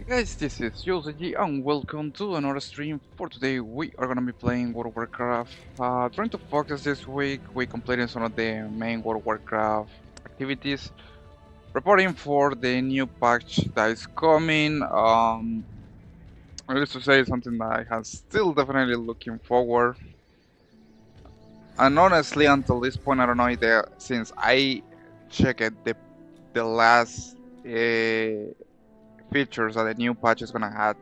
Hey guys, this is Yoseji and welcome to another stream. For today we are gonna be playing World of Warcraft. Trying to focus this week, we completed some of the main World of Warcraft activities. Reporting for the new patch that is coming. Needless to say, something that I have still definitely looking forward. And honestly, until this point, I don't know if since I checked the last features that the new patch is gonna have.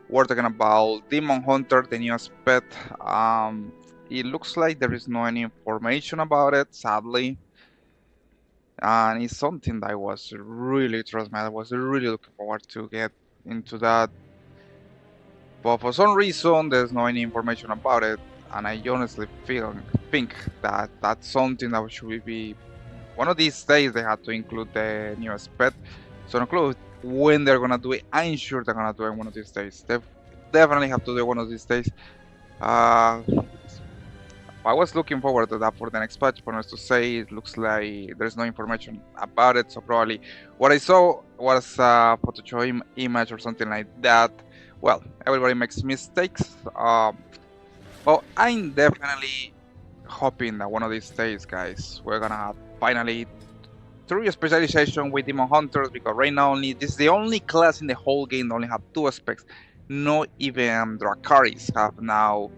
We're talking about Demon Hunter, the newest pet. It looks like there is no any information about it, sadly. And it's something that I was really, trust me, I was really looking forward to get into that. But for some reason, there's no any information about it. And I honestly think that that's something that should be one of these days they have to include the newest pet. So include when they're gonna do it. I'm sure they're gonna do it one of these days. They definitely have to do it one of these days. Uh, I was looking forward to that for the next patch, but honest to say, it looks like there's no information about it. So probably what I saw was a Photoshop image or something like that. Well, everybody makes mistakes. But I'm definitely hoping that one of these days, guys, we're gonna have finally true specialization with Demon Hunters, because right now only this is the only class in the whole game that only have two aspects. Not even Dracaris have now.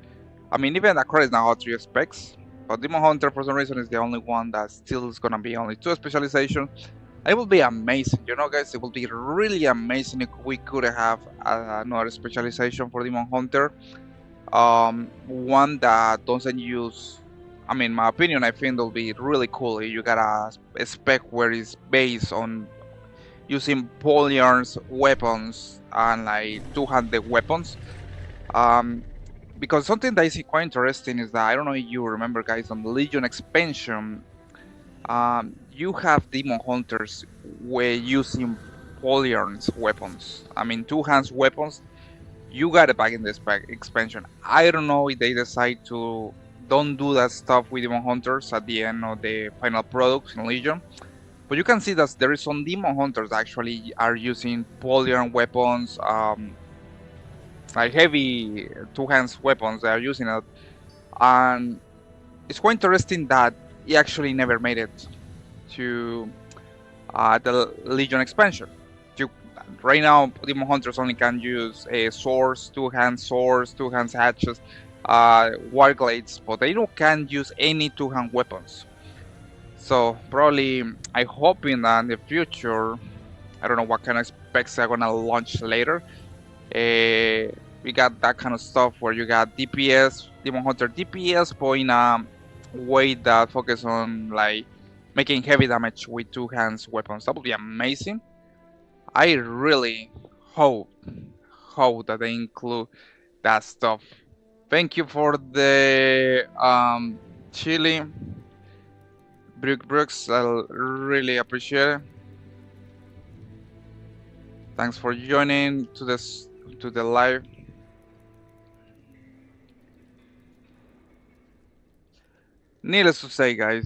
I mean, even Dracaris now have three aspects, but Demon Hunter for some reason is the only one that still is gonna be only two specialization. It will be amazing, you know, guys. It will be really amazing if we could have another specialization for Demon Hunter. One that doesn't use. I mean, my opinion, I think it'll be really cool if you got a spec where it's based on using polyarms weapons and like two-handed weapons. Um, because something that is quite interesting is that I don't know if you remember, guys, on the Legion expansion, you have demon hunters were using polyarms weapons. I mean, two-hands weapons. You got it back in this expansion. I don't know if they decide to don't do that stuff with demon hunters at the end of the final products in Legion. But you can see that there is some demon hunters actually are using polyarm weapons, like heavy two-hands weapons. They are using it, and it's quite interesting that he actually never made it to the Legion expansion. You, right now, demon hunters only can use swords, two-hand swords, two-hand hatchets, war glades, but they don't can use any two-hand weapons. So probably I hoping that in the future, I don't know what kind of specs are gonna launch later. We got that kind of stuff where you got DPS, Demon Hunter DPS, but in a way that focus on like making heavy damage with two hands weapons. That would be amazing. I really hope that they include that stuff. Thank you for the chili. Brooks, I really appreciate it. Thanks for joining to the live. Needless to say, guys,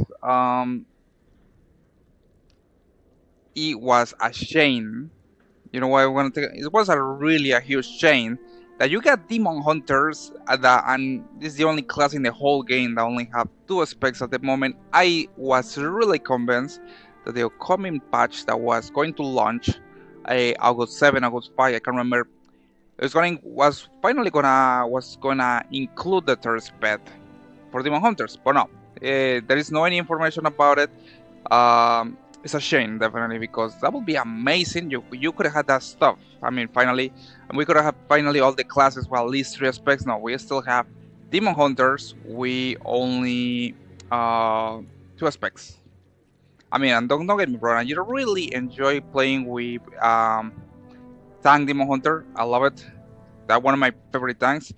it was a shame. You know what I want to take? It was really a huge shame that you got demon hunters and this is the only class in the whole game that only have two specs at the moment. I was really convinced that the upcoming patch that was going to launch August 7, August 5, I can't remember. Was finally gonna include the third spec for demon hunters, but no, there is no any information about it. It's a shame, definitely, because that would be amazing. You could have had that stuff. I mean, finally, and we could have finally all the classes. Well, at least three aspects. No, we still have demon hunters. We only two aspects. I mean, and don't get me wrong. You really enjoy playing with tank demon hunter. I love it. That's one of my favorite tanks.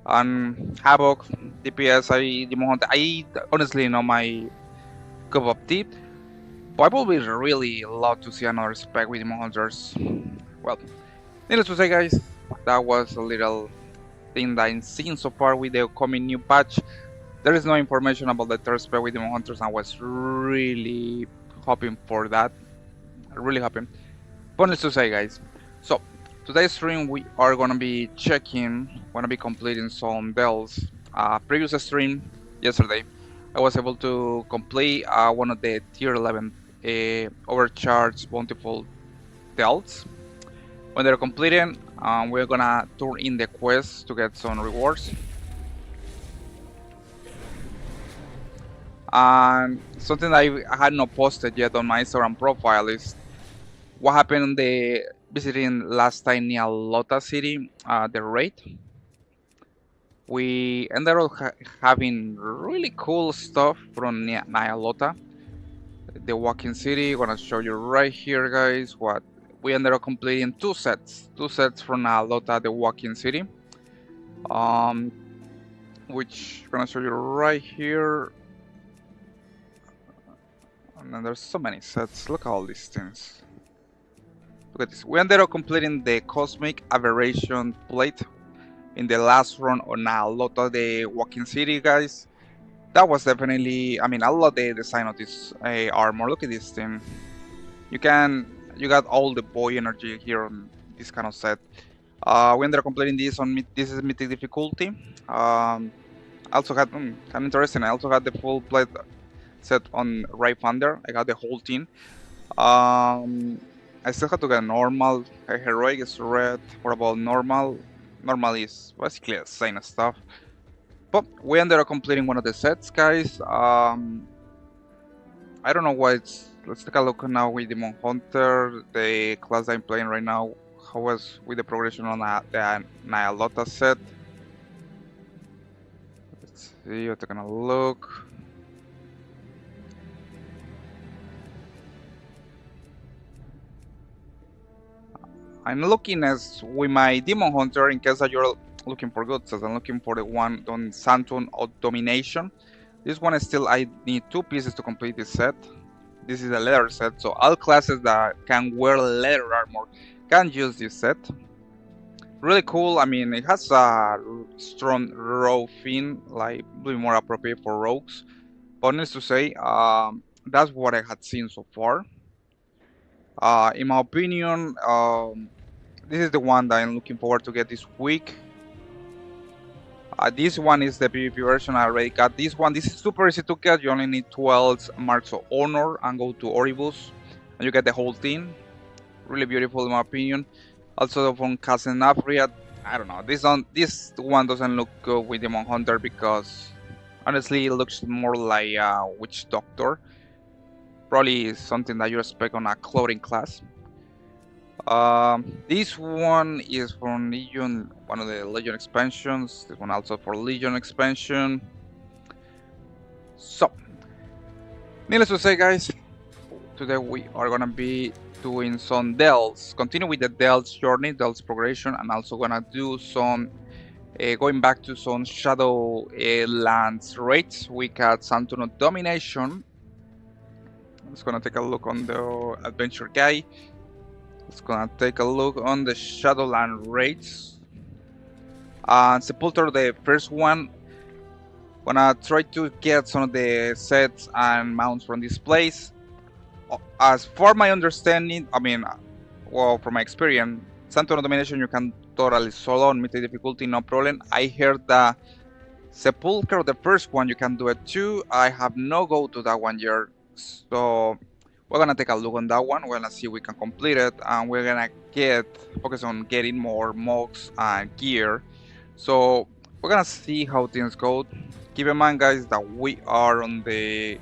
And Havoc, DPS, demon hunter. I honestly know my cup of tea. But I would really love to see another spec with Demon Hunters. Well, needless to say, guys, that was a little thing that I'm seeing so far with the upcoming new patch. There is no information about the third spec with Demon Hunters, and I was really hoping for that. Really hoping. But needless to say, guys. So, Today's stream we are gonna be completing some bells. Previous stream yesterday, I was able to complete one of the tier 11 overcharged bountiful delts. When they're completed, we're gonna turn in the quest to get some rewards. And something I had not posted yet on my Instagram profile is what happened on the visiting last time near Lota City, the raid. We ended up having really cool stuff from Nyalota, the walking city. Gonna show you right here, guys, what we ended up completing two sets from Nyalota, the walking city. Which I'm gonna show you right here. And then there's so many sets. Look at all these things. Look at this. We ended up completing the Cosmic Aberration plate in the last run on Nyalota, the walking city, guys. That was definitely, I mean, I love the design of this armor. Look at this thing. You got all the boy energy here on this kind of set. We ended up completing this on this is mythic difficulty. I also had kind of interesting. I also had the full plate set on Right Thunder. I got the whole team. I still had to get normal. Heroic is red. What about normal? Normal is basically the same stuff. But we ended up completing one of the sets, guys. I don't know why it's. Let's take a look now with Demon Hunter, the class I'm playing right now. How was with the progression on the Nyalota set? Let's see. We're taking a look. I'm looking as with my Demon Hunter in case that you're looking for good sets. I'm looking for the one on Saturn of Domination. This one is still, I need 2 pieces to complete this set. This is a leather set, so all classes that can wear leather armor can use this set. Really cool. I mean, it has a strong rogue fin, like a little more appropriate for rogues. But needless to say, that's what I had seen so far. In my opinion, this is the one that I'm looking forward to get this week. This one is the PvP version. I already got this one. This is super easy to get. You only need 12 Marks of Honor and go to Oribus, and you get the whole thing. Really beautiful in my opinion. Also from Casenafria, I don't know. This one doesn't look good with Demon Hunter because honestly it looks more like a Witch Doctor. Probably something that you expect on a clothing class. This one is from Legion, one of the Legion expansions. This one also for Legion expansion. So, needless to say, guys, today we are gonna be doing some delts. Continue with the delts journey, delts progression, and also gonna do some going back to some Shadow Lands raids. We got Saturn of Domination. I'm just gonna take a look on the adventure guide. Let's gonna take a look on the Shadowland raids. Sepulture, the first one. Gonna try to get some of the sets and mounts from this place. As for my understanding, I mean, well, from my experience, Saturn Domination you can totally solo on mythic difficulty, no problem. I heard that Sepulchre, the first one, you can do it too. I have no go to that one yet, so we're gonna take a look on that one. We're gonna see if we can complete it, and we're gonna focus on getting more mugs and gear. So we're gonna see how things go. Keep in mind, guys, that we are on the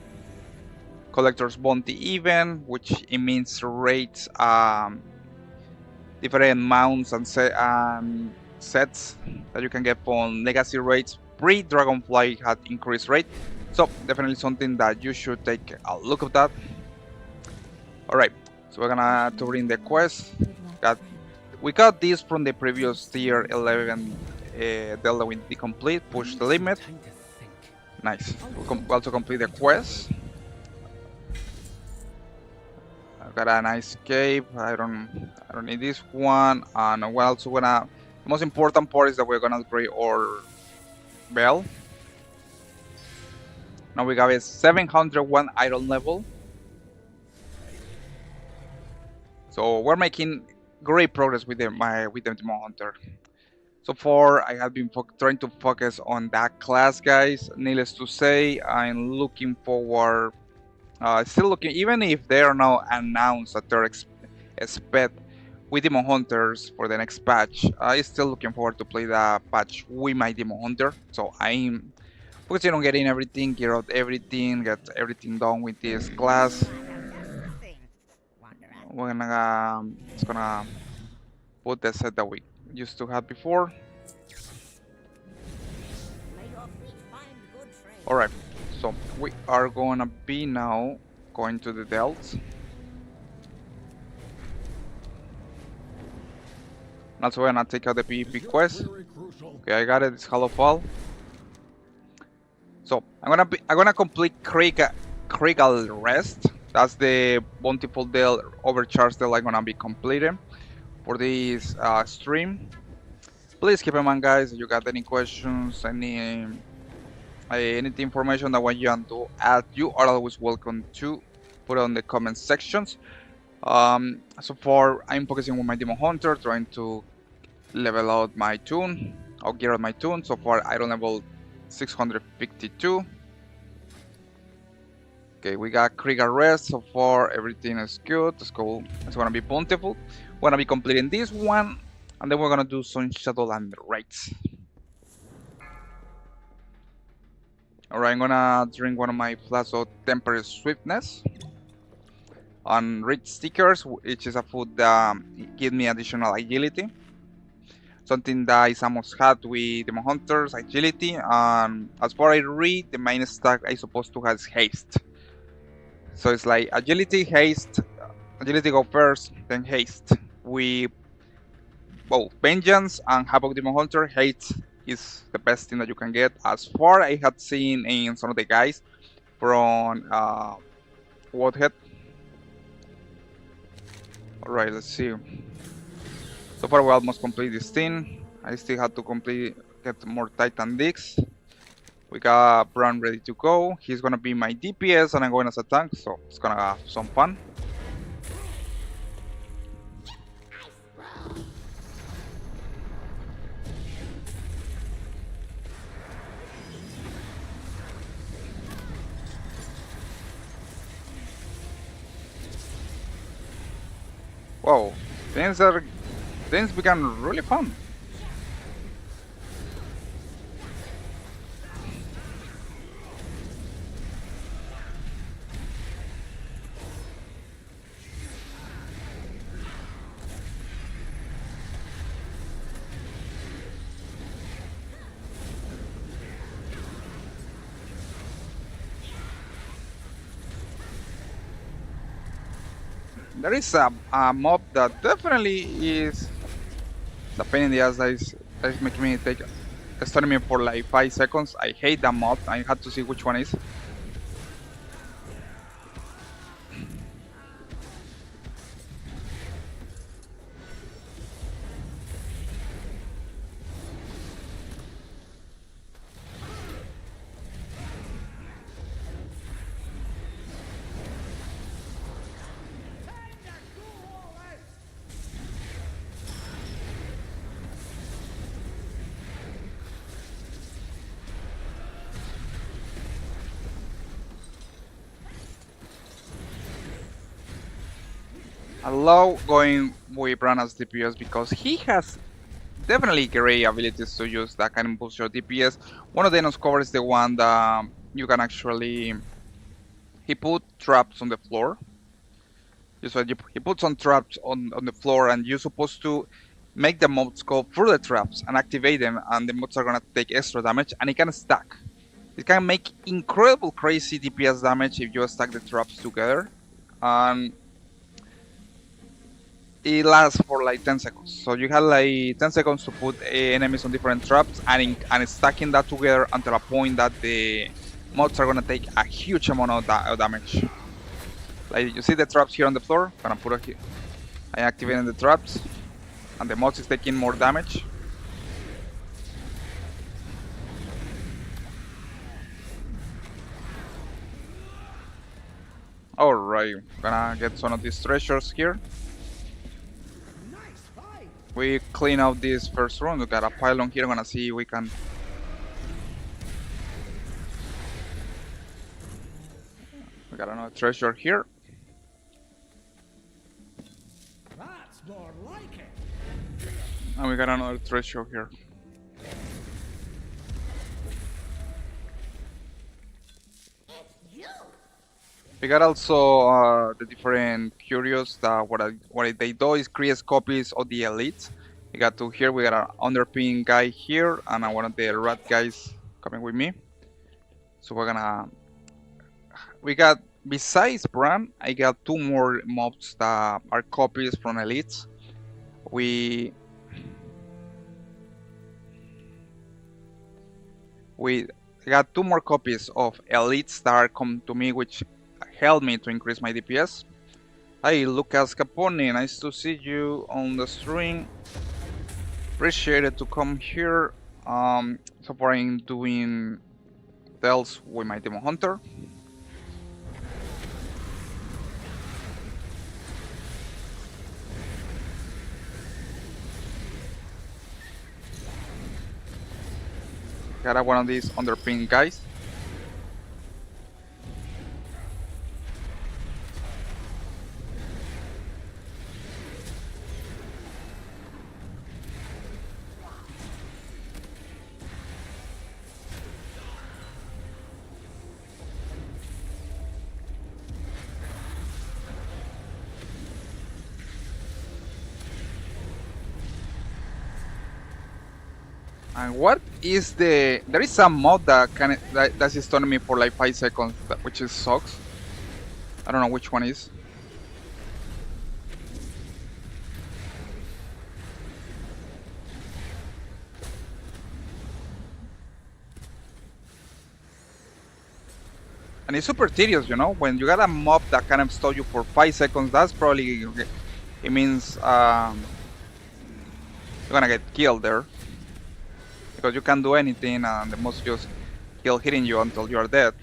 Collector's Bounty event, which it means rates different mounts and sets that you can get from legacy rates. Pre-Dragonfly had increased rate, so definitely something that you should take a look at that. Alright, so we're gonna turn in the quest. We got this from the previous tier 11 Delta with the complete, push the limit. Nice. We also complete the quest. I've got a nice cape. I don't need this one. And we're also gonna. The most important part is that we're gonna upgrade our bell. Now we got a 701 iron level. So we're making great progress with the Demon Hunter. So far, I have been trying to focus on that class, guys. Needless to say, I'm looking forward. Still looking, even if they are now announced that they're expect with Demon Hunters for the next patch. I'm still looking forward to play the patch with my Demon Hunter. So I'm focusing on getting everything, gear out everything, get everything done with this class. We're gonna it's gonna put the set that we used to have before. Alright, so we are gonna be now going to the delts. Also, we're gonna take out the PvP quest. Okay, I got it. It's Hollow Fall. So I'm gonna complete Krigal Rest. That's the bountiful deal, overcharge deal I'm gonna be completing for this stream. Please keep in mind, guys, if you got any questions, any information that want you to add, you are always welcome to put it on the comment sections. So far, I'm focusing on my Demon Hunter, trying to level out my toon, or gear out my toon. So far, I don't level 652. Okay, we got Krieger Rest. So far, everything is good. Let's go. It's gonna be bountiful. We're gonna be completing this one, and then we're gonna do some Shadowland raids. Alright, I'm gonna drink one of my flasks of Tempered Swiftness on rich stickers, which is a food that gives me additional agility. Something that is a must have with Demon Hunters, agility, and as far as I read, the main stack I supposed to have is haste. So it's like agility, haste, agility go first, then haste. We both Vengeance and Havoc Demon Hunter, haste is the best thing that you can get. As far I had seen in some of the guys from Woodhead. Alright, let's see. So far we almost complete this thing. I still have to get more Titan Dicks. We got Brown ready to go. He's gonna be my DPS and I'm going as a tank, so it's gonna have some fun. Whoa, things become really fun. There is a mob that definitely is the pain in the ass that is making me take starting me for like 5 seconds. I hate that mob. I had to see which one is. I love going with Bran as DPS because he has definitely great abilities to use that kind of boost your DPS. One of the cover is the one that you can actually... He put traps on the floor. He puts some traps on the floor and you're supposed to make the mobs go through the traps and activate them, and the mobs are gonna take extra damage and it can stack. It can make incredible crazy DPS damage if you stack the traps together. And it lasts for like 10 seconds. So you have like 10 seconds to put enemies on different traps and stacking that together until a point that the mods are gonna take a huge amount of damage. Like you see the traps here on the floor, gonna put it here. I activated the traps and the mods is taking more damage. Alright, gonna get some of these treasures here. We clean out this first room. We got a pylon here. I'm gonna see if we can. We got another treasure here. That's more like it. And we got another treasure here. We got also the different curios that what they do is create copies of the elites. We got two here. We got an underpin guy here and one of the rat guys coming with me. So we got besides Bran, I got two more mobs that are copies from elites. We got two more copies of elites that are come to me, which helped me to increase my DPS. Hi, Lucas Capone, nice to see you on the stream. Appreciate it to come here. So far I'm doing tells with my Demon Hunter. Got one of these underpin guys. And what is there is some mod that's stunning me for like 5 seconds, which is sucks. I don't know which one is. And it's super tedious, you know, when you got a mob that kind of stall you for 5 seconds, that's probably, it means you're gonna get killed there. Because you can't do anything and the most just kill hitting you until you are dead.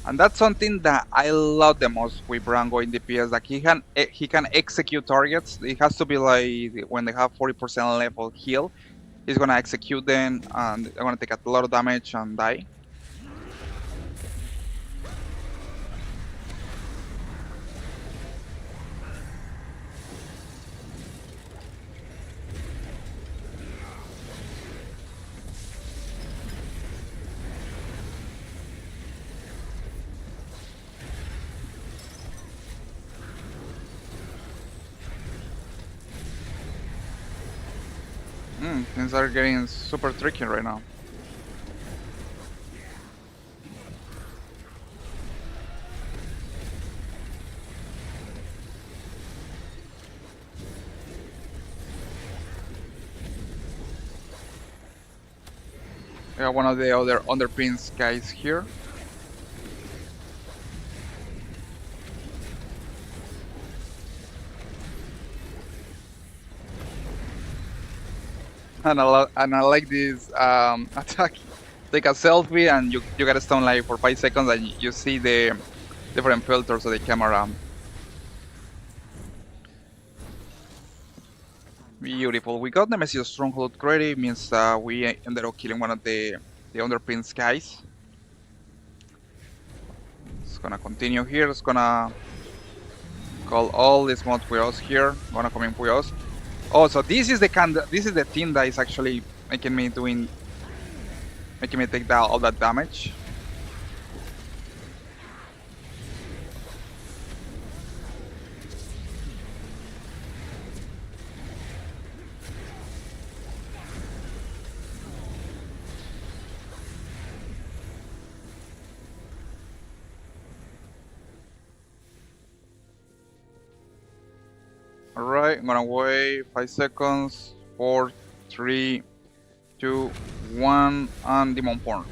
And that's something that I love the most with Brango in DPS. Like he can execute targets. It has to be like when they have 40% level heal. He's gonna execute them and they're gonna take a lot of damage and die. Things are getting super tricky right now. We got one of the other underpins guys here. And I like this attack. Take a selfie and you get a stun like for 5 seconds and you see the different filters of the camera. Beautiful. We got the Nemesis Stronghold ready, means we ended up killing one of the underpins guys. It's gonna continue here. It's gonna call all these mods with us here. Gonna come in with us. Oh, so this is the team that is actually making me take all that damage. Alright, I'm gonna wait 5 seconds. 4, 3, 2, 1, and Demon Porn.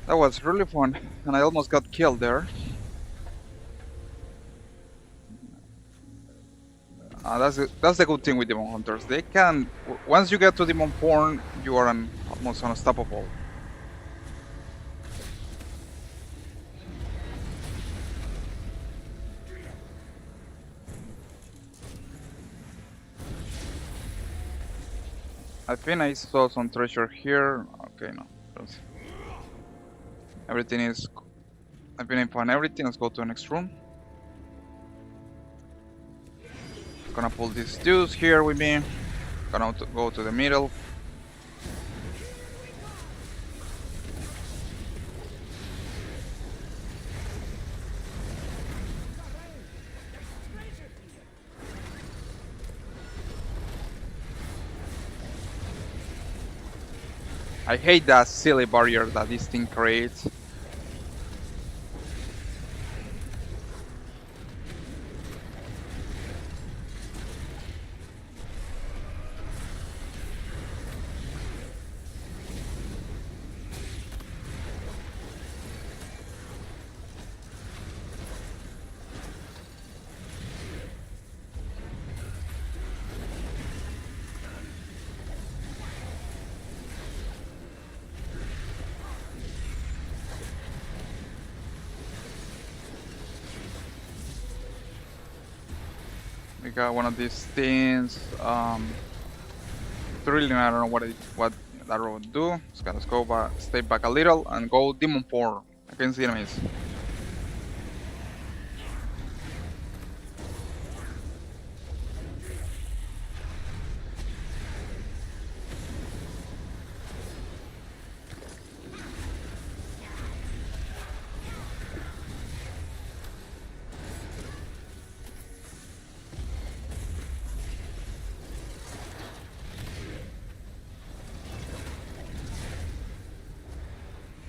That was really fun, and I almost got killed there. That's the good thing with demon hunters. They can once you get to demon porn, you are almost unstoppable. I think I saw some treasure here. Okay, no. Everything is. I think I found everything. Let's go to the next room. Gonna pull this juice here with me. Gonna go to the middle. I hate that silly barrier that this thing creates. We got one of these things. Really, I don't know what that road would do. Just gotta go back, stay back a little, and go demon porn against the enemies.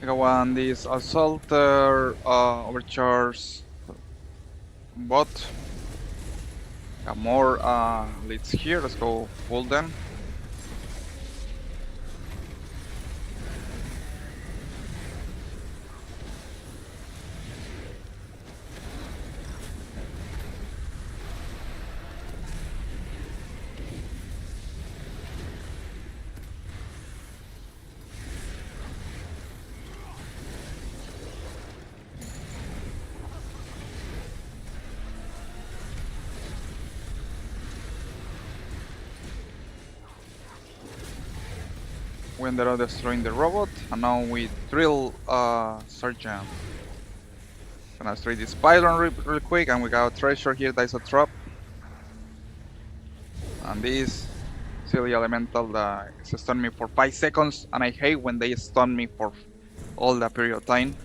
We got one this assaulter overcharge bot. Got more leads here. Let's go pull them. We ended up destroying the robot, and now we drill Sergeant. Gonna destroy this pylon real quick, and we got a treasure here that is a trap. And this silly elemental that stunned me for 5 seconds, and I hate when they stun me for all that period of time.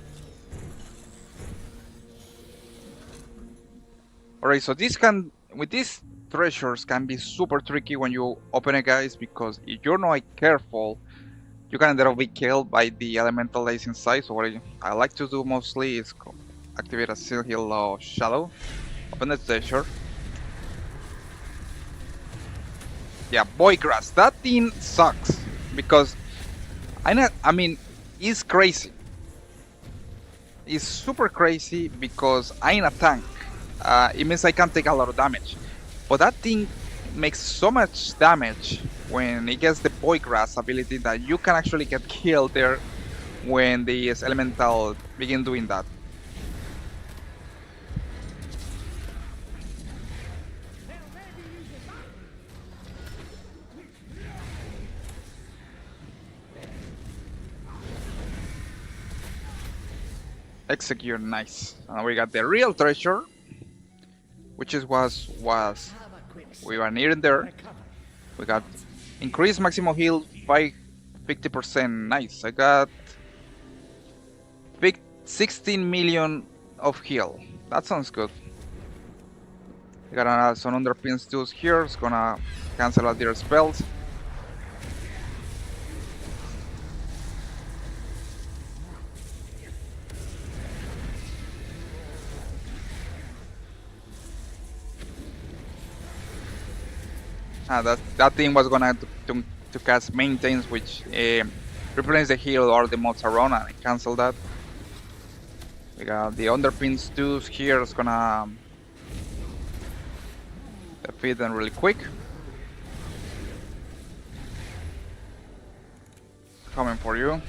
Alright, so with these treasures can be super tricky when you open it, guys, because if you're not careful, you can end up being killed by the elemental that is inside. So what I like to do mostly is activate a Seal Heal of Shadow, open the treasure. Yeah, boy grass. That thing sucks because I mean, it's crazy. It's super crazy because I'm a tank. It means I can take a lot of damage, but that thing makes so much damage when it gets the boy grass ability that you can actually get killed there when the elemental begin doing that. Execute, nice. And we got the real treasure, which was we were near there. We got increased maximum heal by 50%. Nice. I got 16 million of heal. That sounds good. We got some underpins tools here. It's gonna cancel out their spells. That thing was gonna to cast maintains, which replace the heal or the mods around, and I cancel that. We got the underpins too here. It's gonna defeat them really quick. Coming for you.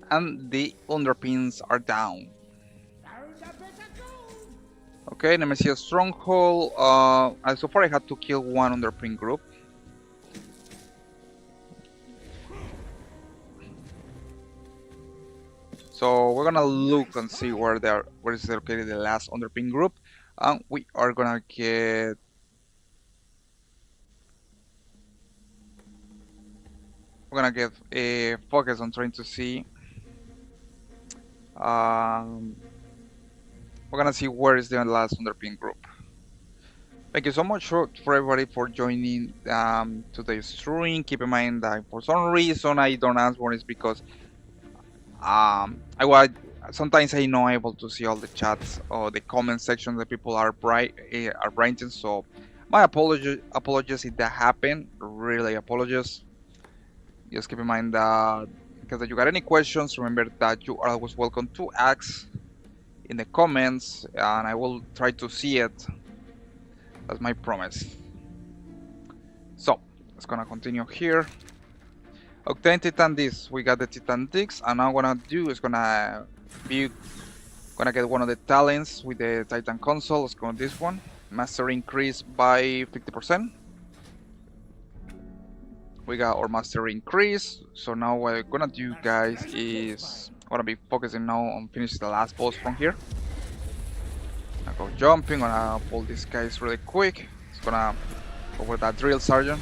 And the underpins are down. Okay, Nemesis Stronghold. So far I had to kill one underpin group. So we're gonna look and see where is located the last underpin group, and we are gonna get. We're gonna get a focus on trying to see. We're gonna see where is the last underpin group. Thank you so much for everybody for joining today's stream. Keep in mind that for some reason I don't answer is because sometimes I'm not able to see all the chats or the comment section that people are writing. So my apologies if that happened. Really apologies. Just keep in mind that because if you got any questions, remember that you are always welcome to ask in the comments, and I will try to see it. That's my promise. So let's gonna continue here. Octane Titan Discs. We got the Titan Discs, and now what I'm gonna do is gonna get one of the talents with the Titan console. Let's go on this one. Master increase by 50%. We got our master increase. So now what we're gonna do, guys, is I'm gonna be focusing now on finishing the last boss from here. I'm gonna go jumping, gonna pull these guys really quick. It's gonna go with that drill sergeant.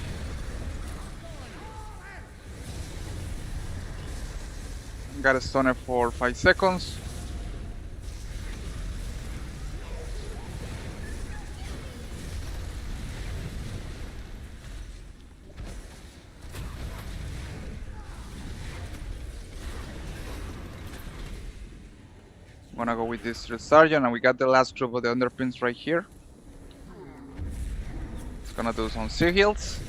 Got a stunner for 5 seconds. I'm gonna go with this drill sergeant, and we got the last group of the underpins right here. It's gonna do some sea heals.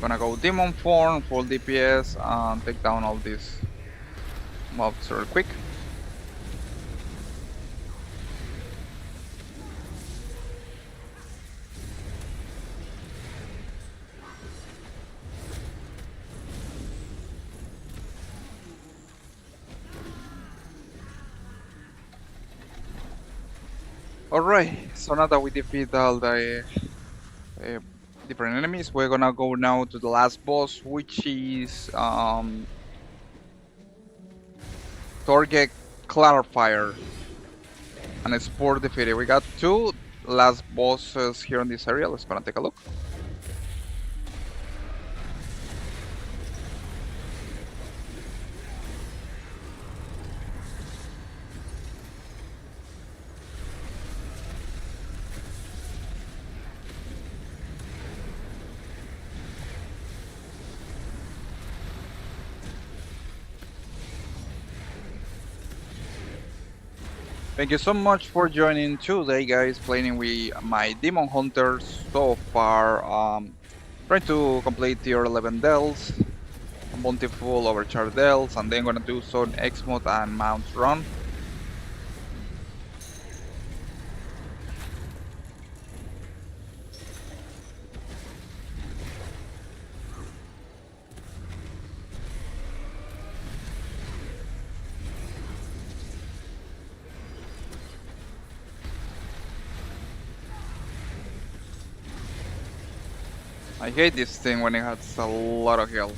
Gonna go demon form, full DPS, and take down all these mobs real quick. Alright, so now that we defeat all the different enemies, we're gonna go now to the last boss, which is Target Clarifier, and it's 4 defeated. We got 2 last bosses here in this area. Let's gonna take a look. Thank you so much for joining today, guys, playing with my Demon Hunters so far. Trying to complete tier 11 dells, bountiful overcharge dells, and then gonna do some X-Mode and Mounts run. I hate this thing when it has a lot of health.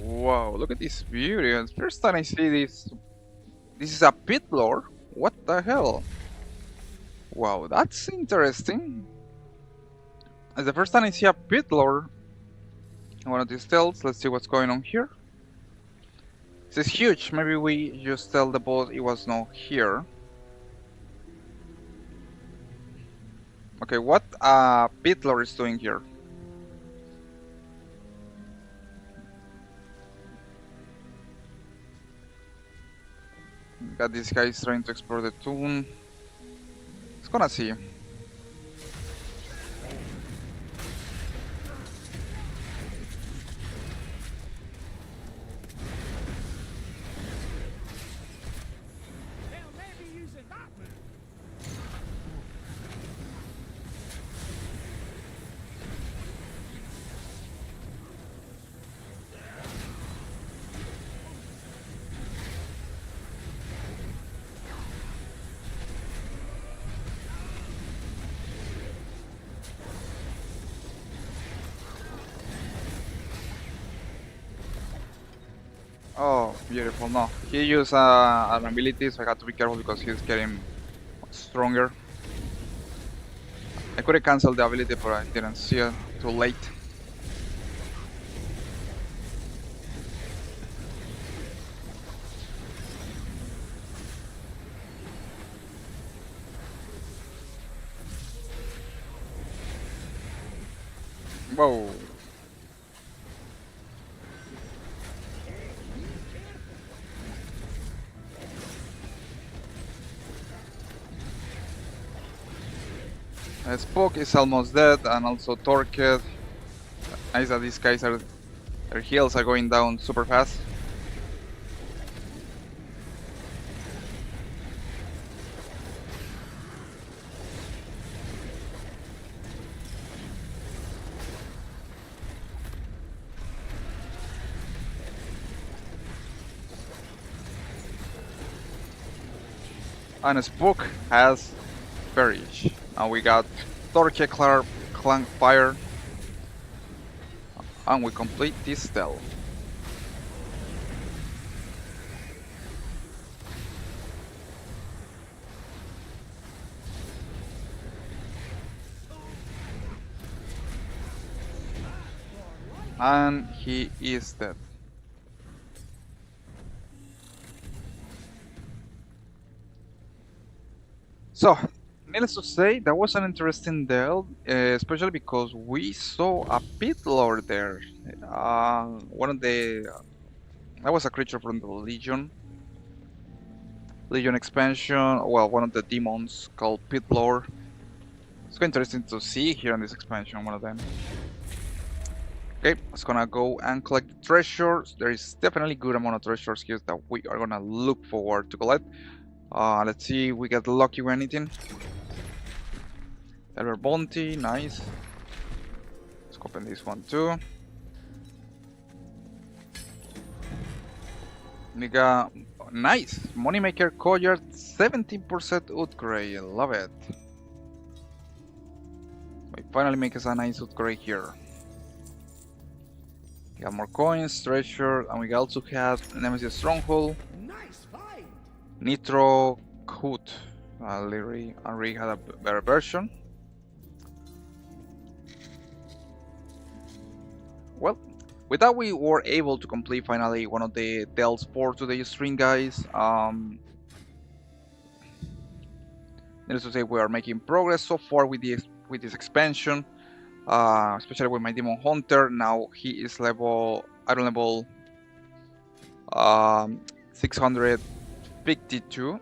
Wow, look at this beauty. It's the first time I see this. This is a pit lord? What the hell? Wow, that's interesting. It's the first time I see a pit lord in one of these tells. Let's see what's going on here. This is huge. Maybe we just tell the boss it was not here. Okay, what Pitlor is doing here? Got this guy is trying to explore the tomb. Let's gonna see. They'll never use that move. Oh, beautiful. No, he used an ability, so I had to be careful because he's getting stronger. I could have canceled the ability, but I didn't see it. Too late. Whoa. Spook is almost dead, and also Torqued. Nice that these guys are, their heals are going down super fast. And Spook has perished. Now we got Torque Clank Fire. And we complete this stealth. And he is dead. So, needless to say, that was an interesting delve, especially because we saw a pit lord there. One of the that was a creature from the Legion expansion. Well, one of the demons called Pit Lord. It's quite interesting to see here in this expansion, one of them. Okay, it's gonna go and collect the treasures. There is definitely good amount of treasures here that we are gonna look forward to collect. Let's see if we get lucky with anything. Ever bounty, nice. Let's open this one too. We got nice moneymaker collar, 17% upgrade. I love it. We finally make us a nice upgrade here. We got more coins, treasure, and we also have Nemesis Stronghold, Nice find. Nitro Hood. Henry had a better version. Well, with that we were able to complete finally one of the delves for today's stream, guys. Needless to say, we are making progress so far with this expansion, especially with my Demon Hunter. Now he is level, iron level 652,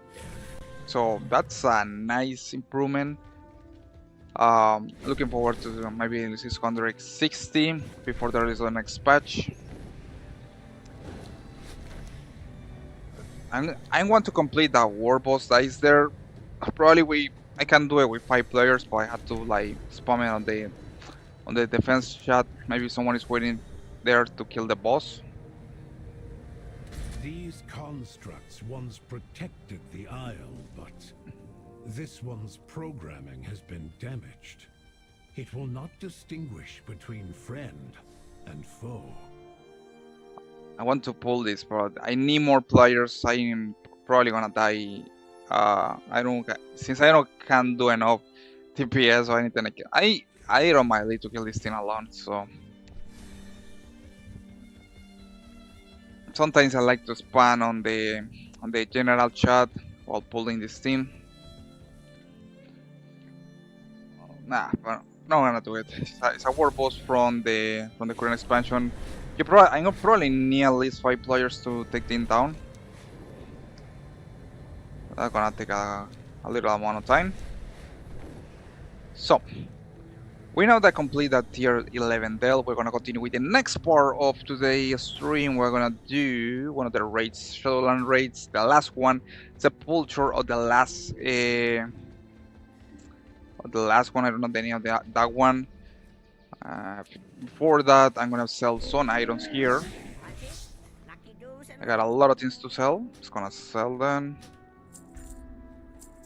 so that's a nice improvement. Looking forward to maybe 660 before there is the next patch. I want to complete that war boss that is there. Probably I can do it with 5 players, but I have to like spam it on the defense chat. Maybe someone is waiting there to kill the boss. These constructs once protected the Isle, but this one's programming has been damaged. It will not distinguish between friend and foe. I want to pull this, but I need more players. I am probably gonna die. Since I can't do enough TPS or anything. I don't mind to kill this thing alone. So Sometimes I like to spam on the general chat while pulling this thing. Nah, but not gonna do it. It's a war boss from the current expansion. I'm gonna probably need at least 5 players to take him down. That's gonna take a little amount of time. So we now that complete that tier 11 Dell, we're gonna continue with the next part of today's stream. We're gonna do one of the raids, Shadowland raids, the last one, Sepulture of the last one. I don't know the name of that one. Before that, I'm gonna sell some items here. I got a lot of things to sell. Just gonna sell them.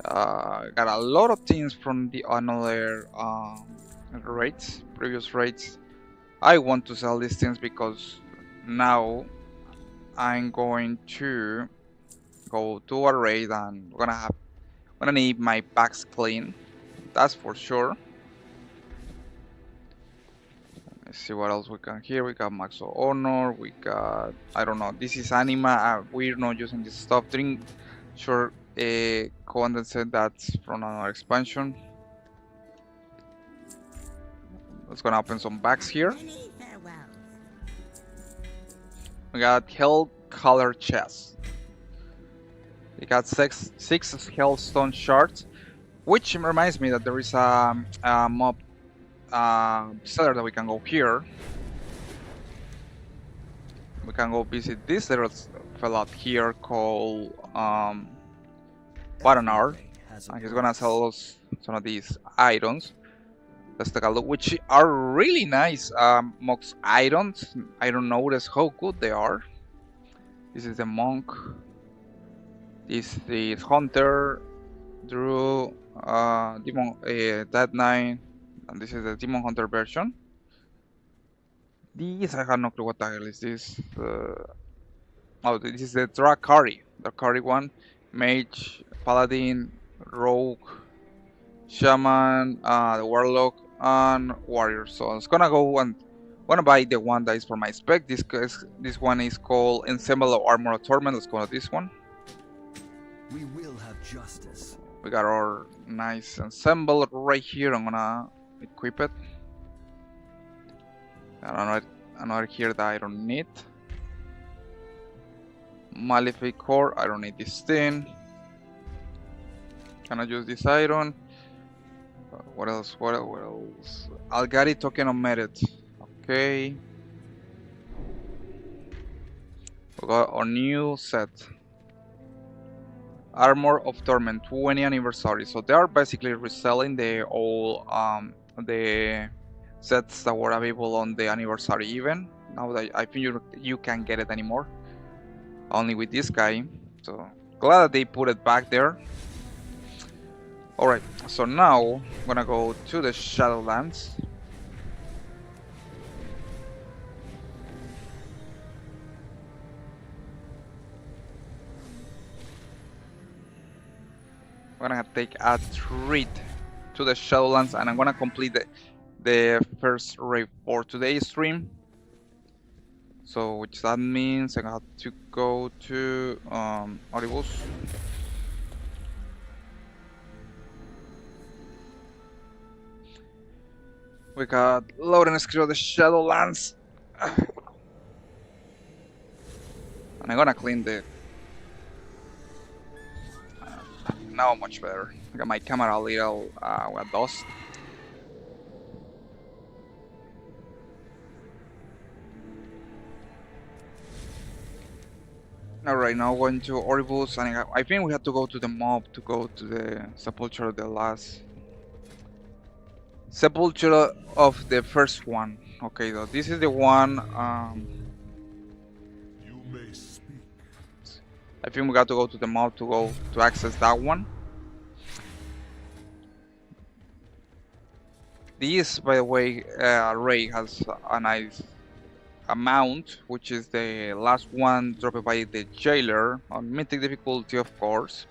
Got a lot of things from the another raids, previous raids. I want to sell these things because now I'm going to go to a raid and I'm gonna need my bags clean. That's for sure. Let's see what else we can here. We got Max of Honor. We got, I don't know. This is Anima. We're not using this stuff. Drink, sure. Condensate, that's from another expansion. Let's gonna open some bags here. We got Hell Color Chest. We got six Hellstone shards, which reminds me that there is a mob cellar that we can go here. We can go visit this little fella here called Baronar, and he's gonna sell us some of these items. Let's take a look, which are really nice Mox items. I don't notice how good they are. This is the monk. This is hunter, druid, demon, dead knight, and this is the demon hunter version. This I have no clue what the hell is this. Oh, this is the Drakari one. Mage, paladin, rogue, shaman, the warlock, and warrior. So it's gonna go and buy the one that is for my spec. This one is called Ensemble of Armor of Torment. Let's go to this one. We will have justice. We got our nice ensemble right here. I'm gonna equip it. Another here that I don't need. Malefic core, I don't need this thing. Can I use this iron? What else? What else? Algari token of merit. Okay. We got our new set. Armor of Torment 20 anniversary. So they are basically reselling the old the sets that were available on the anniversary event. Now that I think you can't get it anymore. Only with this guy. So glad that they put it back there. Alright, so now I'm gonna go to the Shadowlands. I'm gonna take a treat to the Shadowlands and I'm gonna complete the first raid for today's stream. So which that means I have to go to Oribus. We got load and screw the Shadowlands. And I'm gonna clean the now much better. I got my camera a little with dust. Alright, now going to Oribus, and I think we have to go to the mob to go to the Sepulture of the last. Sepulture of the first one. Okay, though, this is the one. You may speak. I think we got to go to the mob to access that one. This, by the way, Ray has a nice amount, which is the last one dropped by the jailer on mythic difficulty, of course.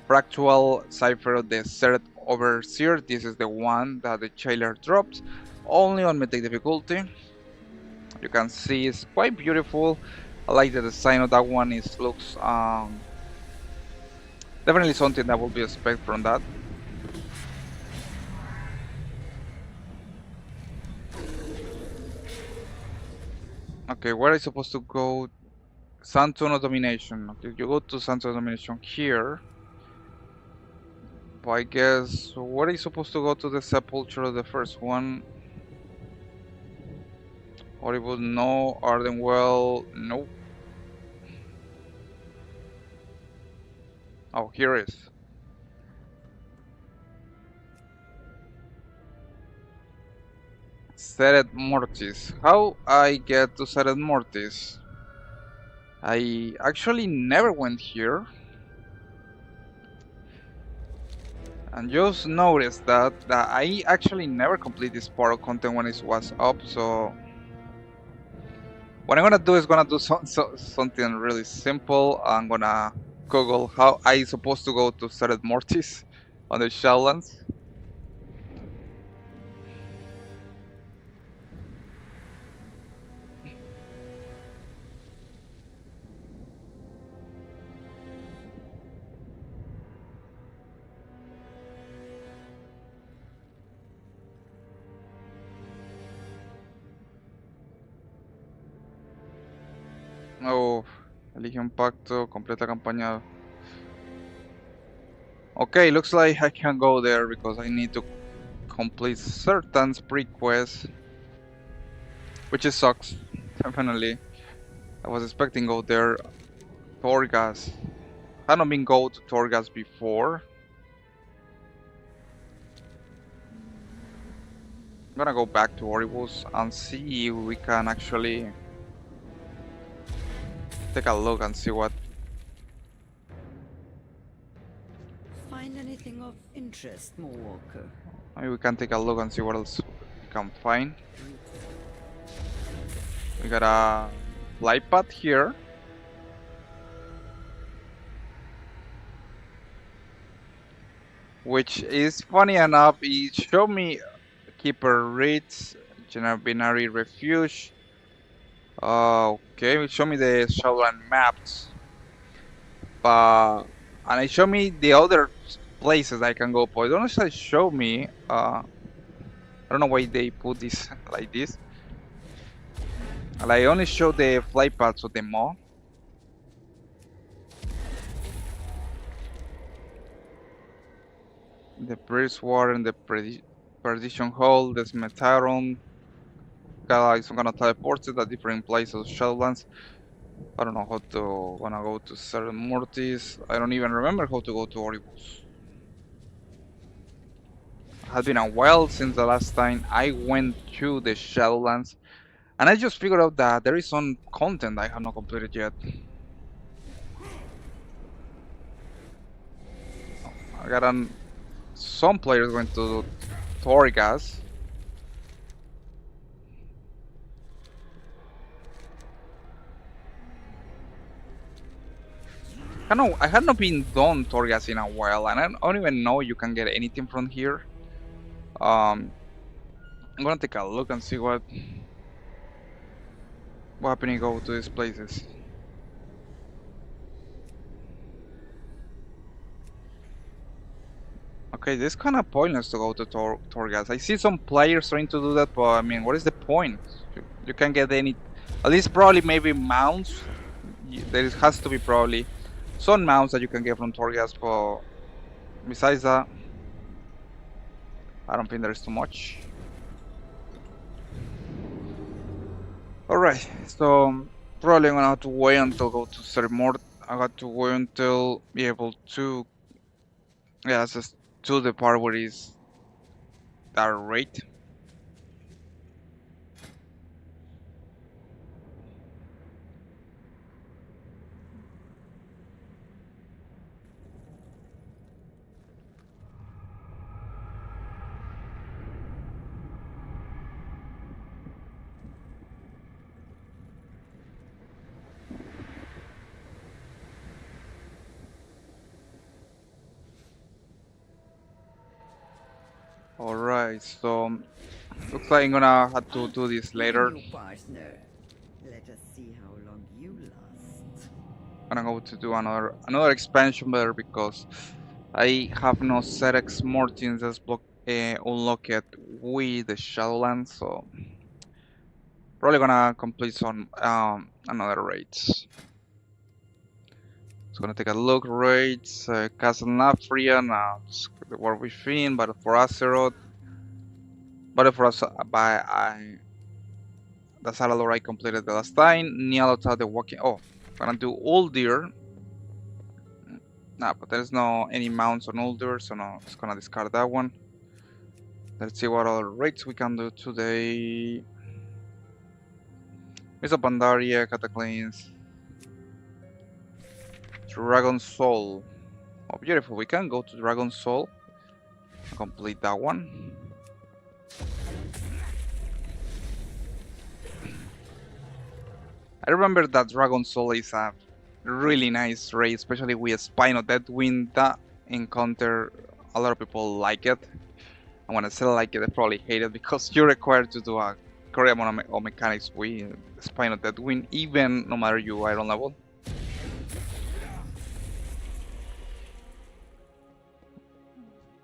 Fractal Cipher of the Third Overseer. This is the one that the jailer drops only on mythic difficulty. You can see it's quite beautiful. I like the design of that one. It looks definitely something that will be expected from that. Okay, where are I supposed to go? Santuono Domination. Okay, you go to Santuono Domination here. But I guess where are you supposed to go to the Sepulchre of the first one? Horrible, no. Ardenwell, nope. Oh, here it is. Seret Mortis. How I get to Seret Mortis? I actually never went here. And just noticed that I actually never complete this part of content when it was up, so what I'm gonna do is gonna do something really simple. I'm gonna Google how I supposed to go to Seret Mortis on the Shadowlands. Oh, elige un pacto, completa campaña. Okay, looks like I can go there because I need to complete certain pre-quests, which is sucks, definitely. I was expecting go there. Torghast. I haven't been go to Torghast before. I'm gonna go back to Oribus and see if we can actually take a look and see what. Find anything of interest, Walker? Maybe we can take a look and see what else we can find. We got a flight pad here. Which is funny enough, it showed me Keeper Reeds, General Binary Refuge. Okay, it showed me the Shadowland maps. And it showed me the other places I can go. But it don't actually show me. I don't know why they put this like this. Like, I only show the flight paths of the mall. The Priest War and the Perdition Hall, the Smetaron. Guys, I'm gonna teleport to the different places of Shadowlands. I don't know how to wanna go to Seret Mortis. I don't even remember how to go to Oribus. It has been a while since the last time I went to the Shadowlands, and I just figured out that there is some content I have not completed yet. I got some players going to Torghast. I had not been done Torghast in a while, and I don't even know you can get anything from here. I'm gonna take a look and see what happening go to these places. Okay, this kind of pointless to go to Torghast. I see some players trying to do that, but I mean, what is the point? You can't get any, at least probably maybe mounts. There has to be probably some mounts that you can get from Torghast, but besides that, I don't think there's too much. Alright, so probably I'm gonna have to wait until go to Sermort. I got to wait until be able to, yeah, just to the part where is that rate. Alright, so looks like I'm gonna have to do this later. Partner. Let us see how long you Gonna go to do another expansion there because I have no ZX Mortins that's unlocked with the Shadowlands, so probably gonna complete some another raids. It's gonna take a look. Raids, Castle Nafrian, the War Within, Battle for Azeroth, Battle for the Salador I completed the last time. Nyalota the Walking. Oh, gonna do Uldir. Nah, but there's no any mounts on Uldir, so no, it's gonna discard that one. Let's see what other raids we can do today. Misa Pandaria, Cataclysms, Dragon Soul. Oh, beautiful. We can go to Dragon Soul. Complete that one. I remember that Dragon Soul is a really nice raid, especially with Spino Deathwind. That encounter, a lot of people like it. And when I say like it, they probably hate it because you're required to do a correct amount of mechanics with Spino Deathwind, even no matter you iron level.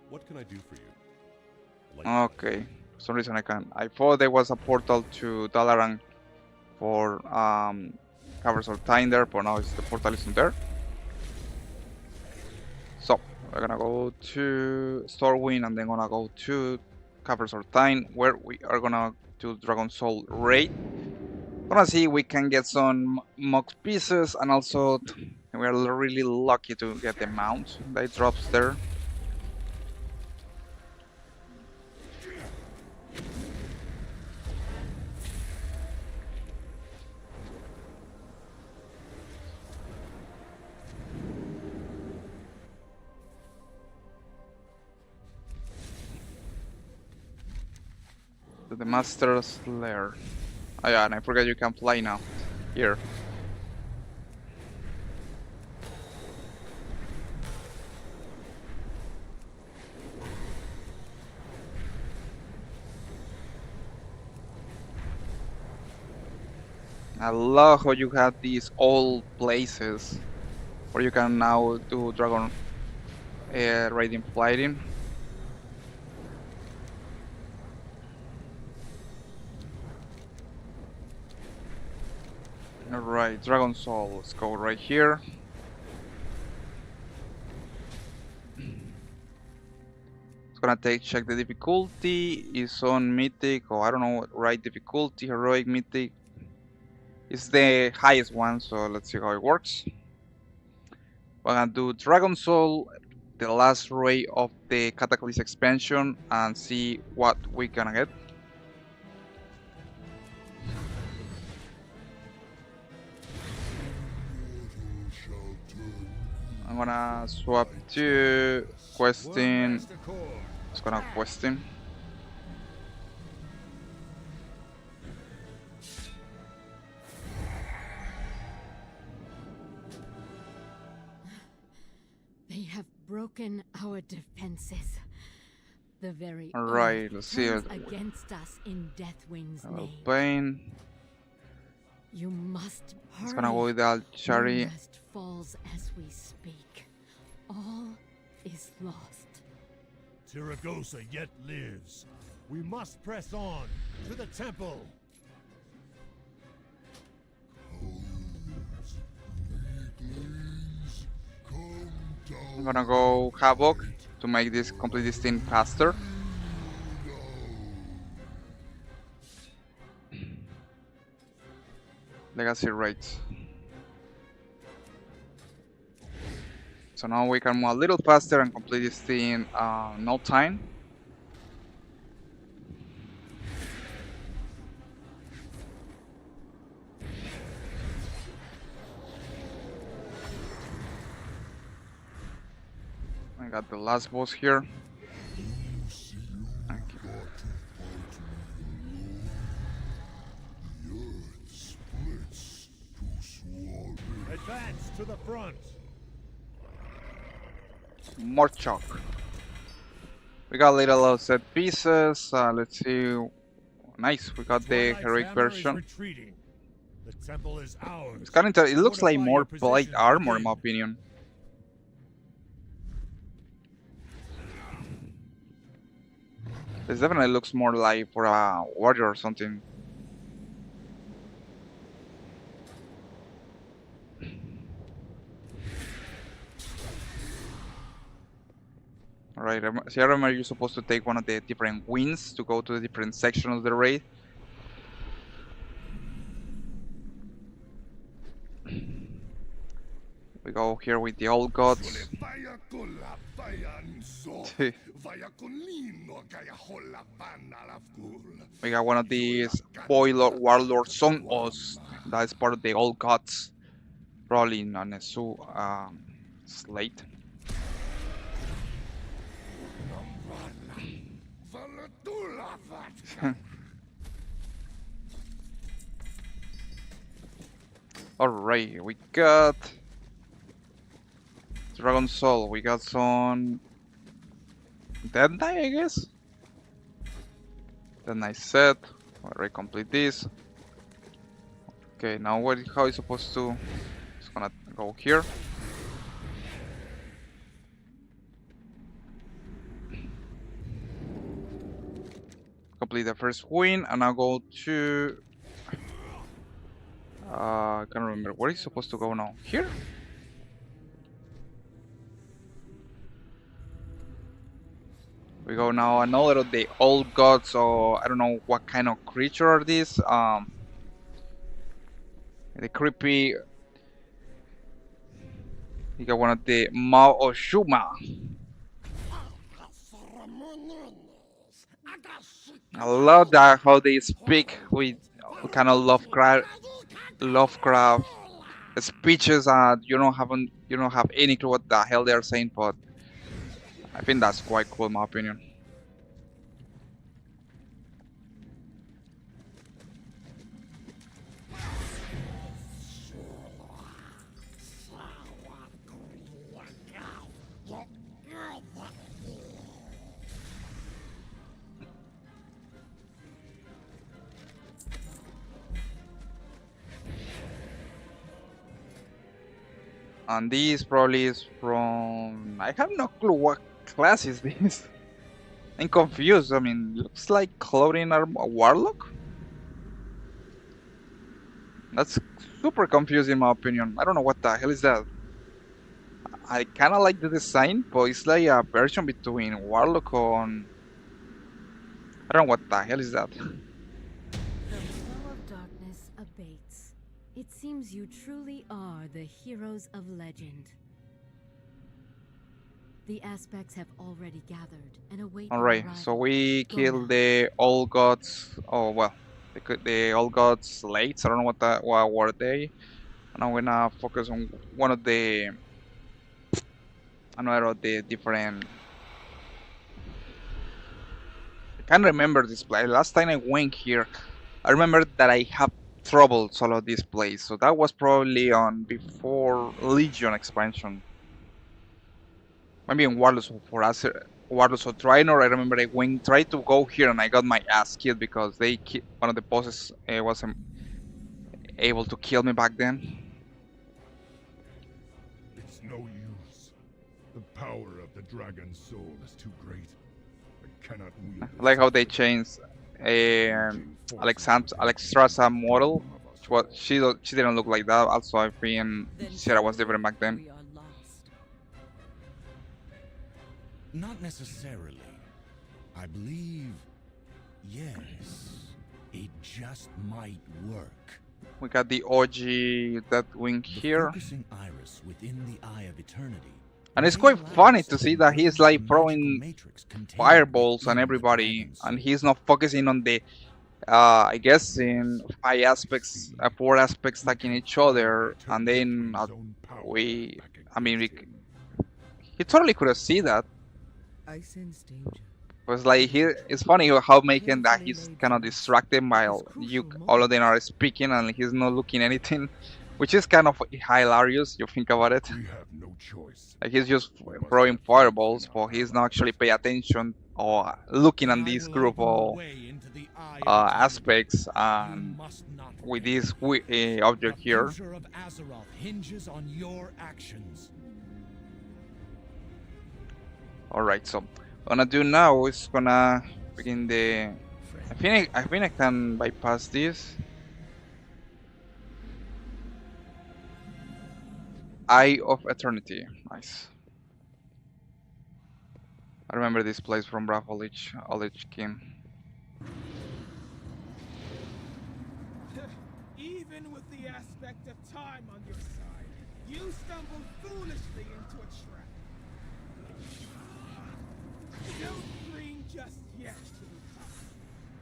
What can I do for you? Okay, for some reason I thought there was a portal to Dalaran for Caverns of Time there, but now the portal isn't there. So we're gonna go to Stormwind and then gonna go to Caverns of Time, where we are gonna do Dragon Soul raid. Gonna see if we can get some mock pieces, and also we are really lucky to get the mount that drops there. To the Master's Lair. Oh yeah, and I forgot you can fly now. Here. I love how you have these old places where you can now do dragon raiding flighting. Alright, Dragon Soul, let's go right here. It's gonna check the difficulty. It's on Mythic, or I don't know, right difficulty, Heroic, Mythic. It's the highest one, so let's see how it works. We're gonna do Dragon Soul, the last raid of the Cataclysm expansion, and see what we gonna get. I'm gonna swap to questing. It's gonna question. They have broken our defenses. The very Alright, earth let's see it. turns against us in Deathwing's name. Pain. You must hurry. It's gonna go with the Alchari. The nest falls as we speak. All is lost. Tiragosa yet lives. We must press on to the temple. I'm gonna go Havoc to make this complete this thing faster. Legacy rates. So now we can move a little faster and complete this thing no time. I got the last boss here. Advance to the front. More chalk. We got little set pieces. Let's see. Nice, we got the Twilight's heroic hammer is version. retreating. The temple is ours. It's kind of. It looks like Fortify more your plate position armor, in my again. opinion. This definitely looks more like for a warrior or something. Alright, see, I remember you're supposed to take one of the different wings to go to the different sections of the raid. We go here with the old gods. We got one of these warlord Songos that is part of the old gods. Probably on a slate. Alright, we got Dragon Soul, we got some Dead Knight, I guess? Dead Knight set, already complete this. Okay, now how is supposed to, it's gonna go here. Complete the first win, and I'll go to I can't remember. Where is supposed to go now? Here? We go now another of the old gods, or I don't know what kind of creature are these. The creepy. You got one of the Mao Oshuma. I love that how they speak with kind of Lovecraft speeches. You don't have any clue what the hell they are saying, but I think that's quite cool in my opinion. And this probably is from... I have no clue what class is this. I'm confused. I mean, looks like clothing a warlock. That's super confusing in my opinion. I don't know what the hell is that. I kind of like the design, but it's like a version between warlock and... I don't know what the hell is that. The flow of darkness abates. It seems you truly are the heroes of legend. The aspects have already gathered and await your Alright, arrival. so we Go killed now. the old gods. Oh well, the old gods slates. I don't know what were they. And I'm gonna focus on one of the another of the different. I can't remember this place. Last time I went here, I remember that I have trouble solo this place. So that was probably on before Legion expansion. Maybe in Warlords of Draenor. I remember I tried to go here and I got my ass killed because one of the bosses wasn't able to kill me back then. It's no use. The power of the dragon's soul is too great. I cannot wield I like how they changed Alexstrasza model. She didn't look like that. Also, I think Sierra was different back then. We are lost. Not necessarily. I believe, yes, it just might work. We got the OG Deathwing The here. focusing iris within the Eye of Eternity. And it's may quite allow funny us to see that he's emerge like the throwing magical matrix contained fireballs on within the everybody, dragon's and soul. he's not focusing on the I guess in four aspects attacking each other, and then he totally could have seen that. I sense danger. It was like it's funny how making that he's kind of distracted while all of them are speaking and he's not looking anything, which is kind of hilarious. You think about it. We have no choice. Like he's just throwing fireballs, but he's not actually paying attention or looking on this group or the Eye of Eternity, aspects you and must not with fail. this object The here. future of Azeroth hinges on your actions. Alright, so what I'm gonna do now is gonna begin the. I think I can bypass this. Eye of Eternity. Nice. I remember this place from Wrath of Lich King. Even with the aspect of time on your side, you stumbled foolishly into a trap. Don't dream just yet, Lukas.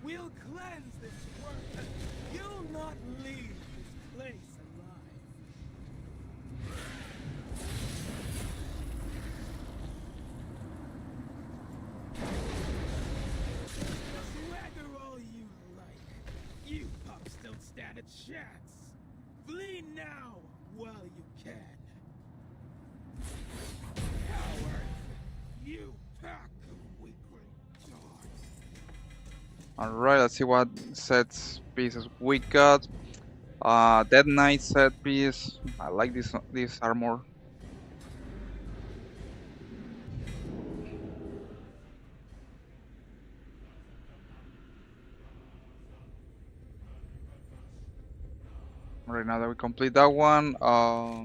We'll cleanse this world. You'll not leave this place alive. Swagger all you like. You pups don't stand a chance. Flee now while you can. Coward! You pack of weakling dogs. Alright, let's see what set pieces we got. Dead Knight set piece. I like this armor. Right now that we complete that one, how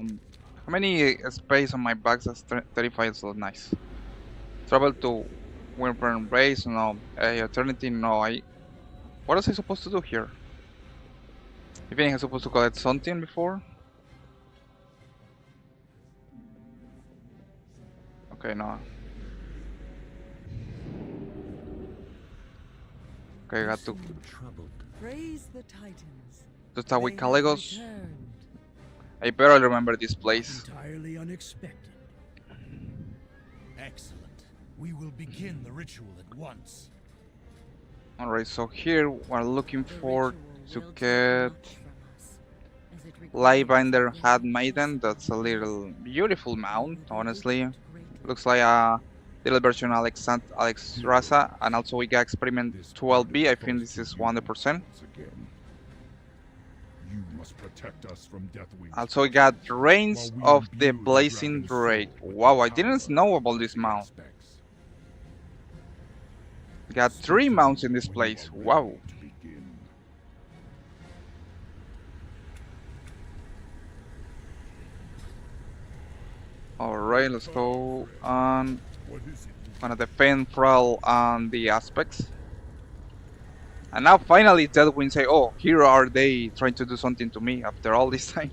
many space on my back? That's 35, so nice. Travel to Winfern Base, no. Eternity, no. What was I supposed to do here? If anything, I'm supposed to collect something before? Okay, no. Okay, I got to Troubled. Praise the Titans. start with They have Caligos. returned. I barely remember this place. Entirely unexpected. Excellent. We will begin the ritual at once. Alright, so here we're looking The for to ritual will take get much from us, as it requires Lightbinder the Hat will Maiden. of That's a little beautiful will mount, be honestly. reached greatly. Looks like a little version of Alex Raza, and also we got Experiment This 12B. I order think falls this is to you 100%. once again. You must protect us from Deathwing's Also, we got Reigns while we of the imbue Blazing dragon's soul Drake. with Wow, the I didn't power know of about this the mount. aspects. We got 3 mounts in this When you place. are ready Wow. to begin. Alright, let's go on. What is it? Gonna defend Thrall on the aspects. And now finally Deadwind say, oh, here are they trying to do something to me after all this time.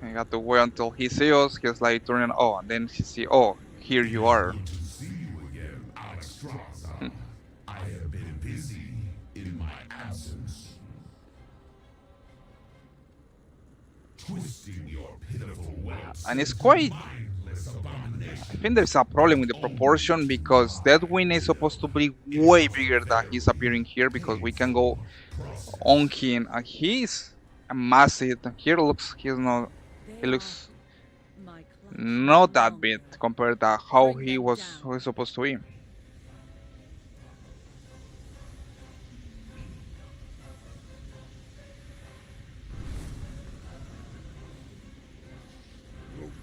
I got to wait until he sees us. He's like turning, oh, and then he see, oh, here you are. Good to see you again, Alexstrasza. I have been busy in my absence. Twisting your pitiful webs. And it's quite, Mindless abomination. I think there's a problem with the proportion because Deadwind is supposed to be way bigger than he's appearing here because we can go on him and he's massive. Here looks, he looks My clutch not that no big longer. compared to how Bring he them was down. how he's supposed to be. No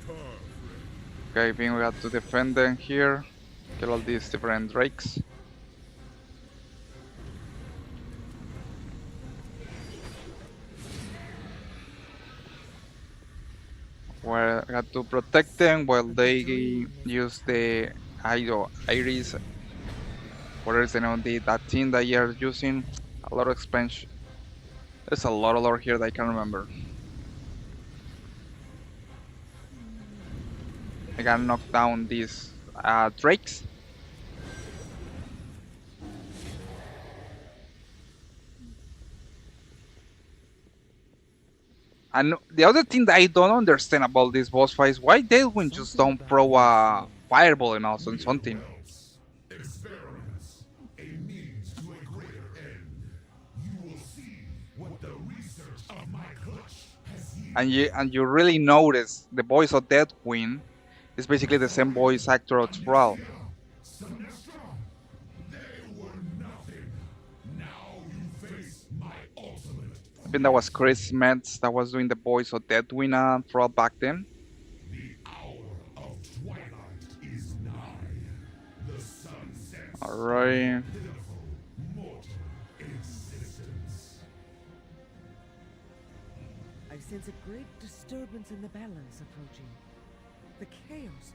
time, friend. Okay, I think we have to defend them here. Kill all these different drakes. Where I have to protect them while they use the Iris. What is the name of that thing that you're using? A lot of expansion. There's a lot of lore here that I can't remember. I gotta knock down these drakes. And the other thing that I don't understand about this boss fight is why Deadwind just don't throw a fireball in us or something. Experiments. A means to a greater end. You will see what the research of my clutch has yielded. And you really notice the voice of Deadwind It's basically the same voice actor of Thrall. Sinestro, they were nothing. Now you face my ultimate. I think that was Chris Metz that was doing the voice of Deadwing and Thrall back then. The hour of twilight is nigh. The sun sets Alright. pitiful mortal existence. I sense a great disturbance in the balance approaching. The chaos.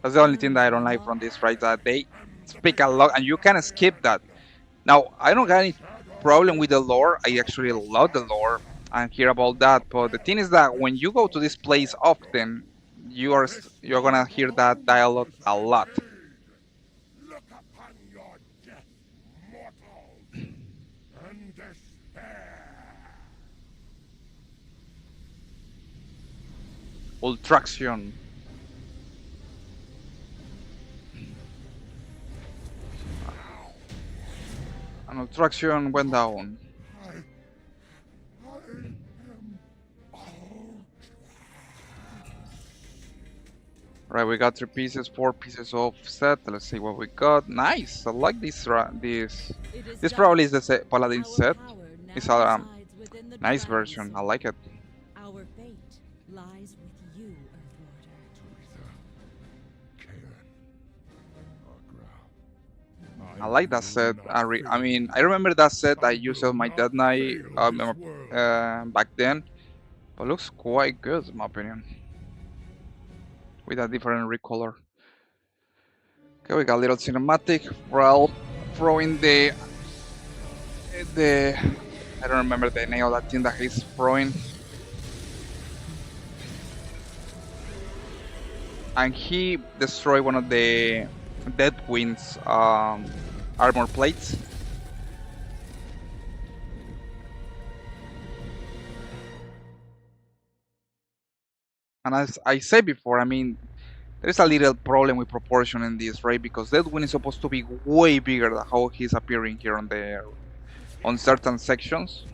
That's the only thing that I don't like from this, right? That they speak a lot and you can skip that. Now, I don't got any problem with the lore. I actually love the lore and hear about that. But the thing is that when you go to this place often, you're gonna hear that dialogue a lot. Look upon your death, mortals, and despair. Ultraction. An Ultraction went down. Right, we got 3 pieces, 4 pieces of set. Let's see what we got. Nice. I like this. This probably is the Paladin set. It's a nice version. I like it. Our fate lies with you, Earthwarder. I like that set. I mean, I remember that set I used on my Dead Knight back then. But looks quite good, in my opinion. With a different recolor. Okay, we got a little cinematic. Well, throwing the I don't remember the name of that thing that he's throwing. And he destroyed one of the Deadwing's armor plates. And as I said before, I mean, there's a little problem with proportion in this, right? Because Deadwing is supposed to be way bigger than how he's appearing here on certain sections.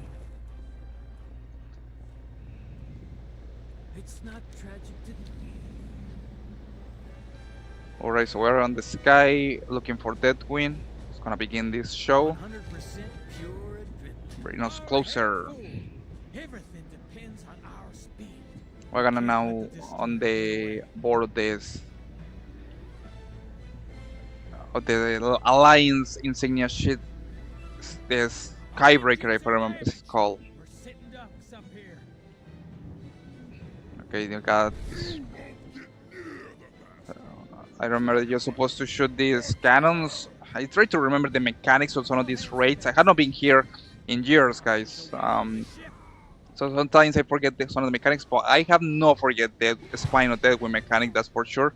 It's not tragic to Alright, so we're on the sky looking for Deadwing. It's gonna begin this show. 100% pure adrenaline. Bring us closer. Everything depends on our speed. We're gonna now on the board of the Alliance insignia shit. This Skybreaker, if I remember, it's called. We're sitting ducks up here. Okay, you got. I remember you're supposed to shoot these cannons. I try to remember the mechanics of some of these raids. I have not been here in years, guys. So sometimes I forget some of the mechanics, but I have not forget the Spine of Deadwing mechanic, that's for sure.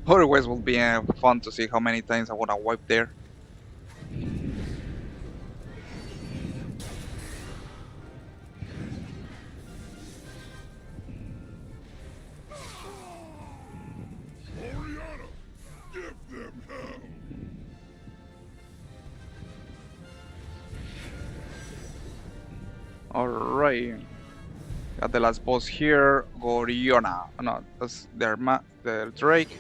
Otherwise, it will be fun to see how many times I wanna wipe there. Oriana, give them hell. Alright. Got the last boss here, Goriona. No, that's their Drake.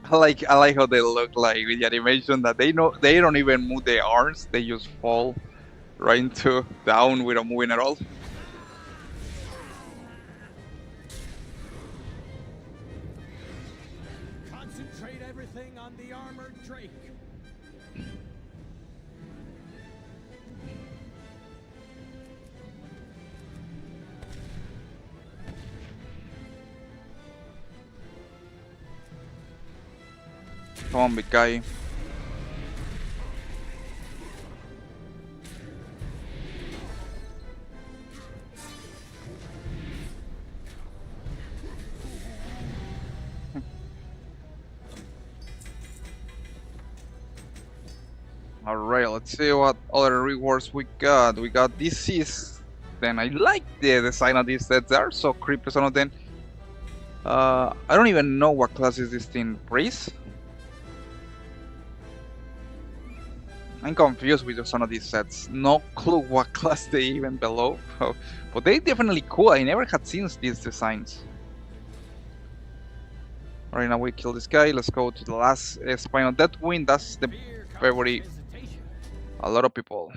I like how they look like with the animation that they don't even move their arms, they just fall right into down without moving at all. Concentrate everything on the armored Drake. Come on, big guy. Alright, let's see what other rewards we got. We got disease. Then I like the design of these sets. They are so creepy, some of them. I don't even know what class is this thing. Priest? I'm confused with some of these sets. No clue what class they even below. But they definitely cool. I never had seen these designs. Alright, now we kill this guy. Let's go to the last Spinal Deathwind. That's the favorite. A lot of people.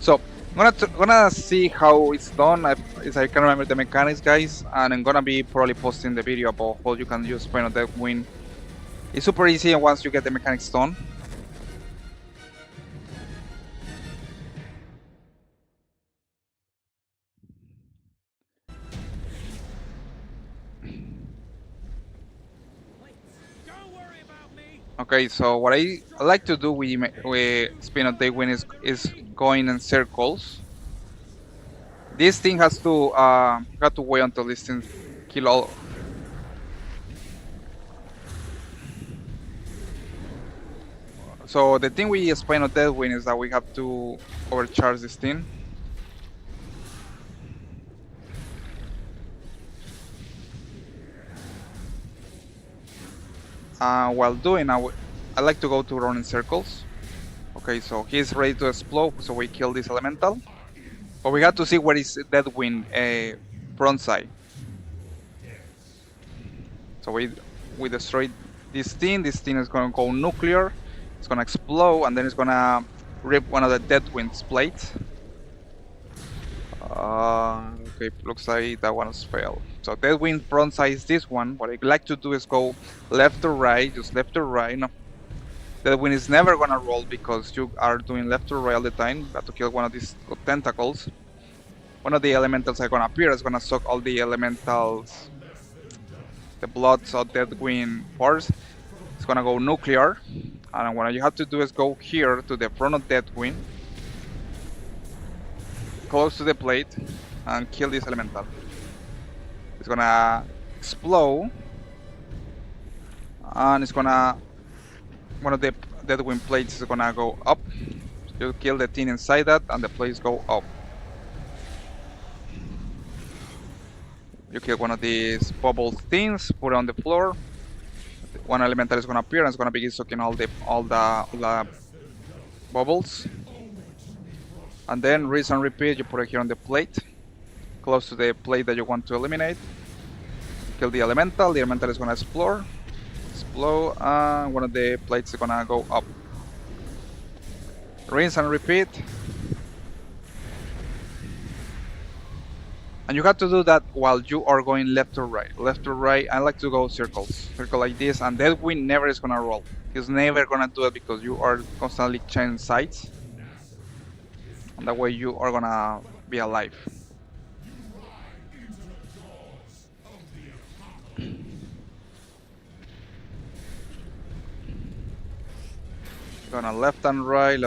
So I'm gonna see how it's done. If I can remember the mechanics, guys, and I'm gonna be probably posting the video about how you can use Spinal Deathwind. It's super easy once you get the mechanics done. Okay, so what I like to do with Spin of Deathwind is going in circles. This thing has to wait until this thing kill all. So the thing with Spin of Deathwind is that we have to overcharge this thing. While doing, I like to go to run in circles. Okay, so he's ready to explode, so we kill this elemental. But we have to see where is Deathwind front side. So we destroy this thing. This thing is gonna go nuclear. It's gonna explode, and then it's gonna rip one of the Deathwind's plates. Okay, looks like that one has failed. So Deathwind front side is this one. What I like to do is go left to right, just left to right. No, Deathwind is never gonna roll because you are doing left to right all the time. You have to kill one of these tentacles. One of the elementals are gonna appear. It's gonna suck all the elementals, the bloods of Deathwind force. It's gonna go nuclear, and what you have to do is go here to the front of Deathwind, close to the plate, and kill this elemental. It's gonna explode, and it's gonna one of the Deathwind plates is gonna go up. You kill the thing inside that, and the plates go up. You kill one of these bubble things, put it on the floor. One elemental is gonna appear and it's gonna begin sucking all the bubbles. And then rinse and repeat. You put it here on the plate, close to the plate that you want to eliminate. Kill the elemental. The elemental is gonna explode, and one of the plates is gonna go up. Rinse and repeat. And you have to do that while you are going left to right. Left to right, I like to go circles. Circle like this, and Deathwind never is gonna roll. He's never gonna do it because you are constantly changing sides. And that way you are gonna be alive. Gonna left and right.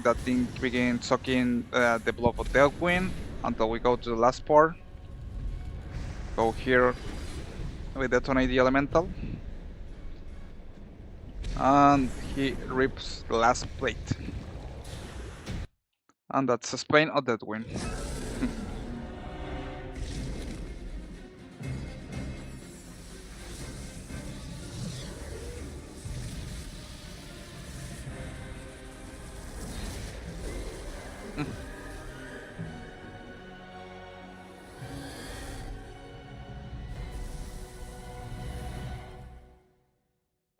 That thing begins sucking the blood of Deathwind until we go to the last part. Go here, we detonate the elemental, and he rips the last plate. And that's a Spain of Deathwind.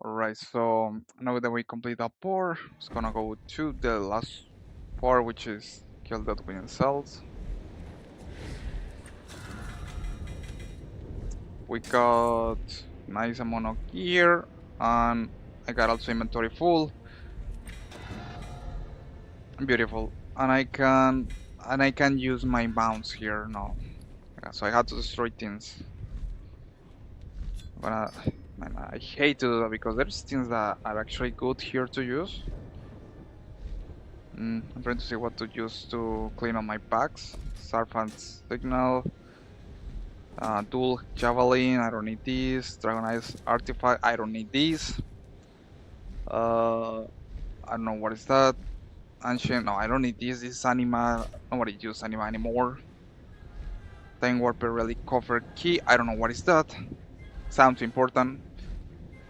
Alright, so now that we complete that part, it's gonna go to the last part, which is kill Deathwind cells. We got nice amount of gear, and I got also inventory full. Beautiful, and I can use my bounce here now. Yeah, so I had to destroy things. Man, I hate to do that because there's things that are actually good here to use. I'm trying to see what to use to clean up my packs. Serpent's Signal, Dual Javelin, I don't need this. Dragon Eyes Artifact, I don't need this. I don't know what is that. Ancient, no, I don't need this. This is Anima, nobody uses Anima anymore. Time Warper Relic Coffer Key, I don't know what is that. Sounds important.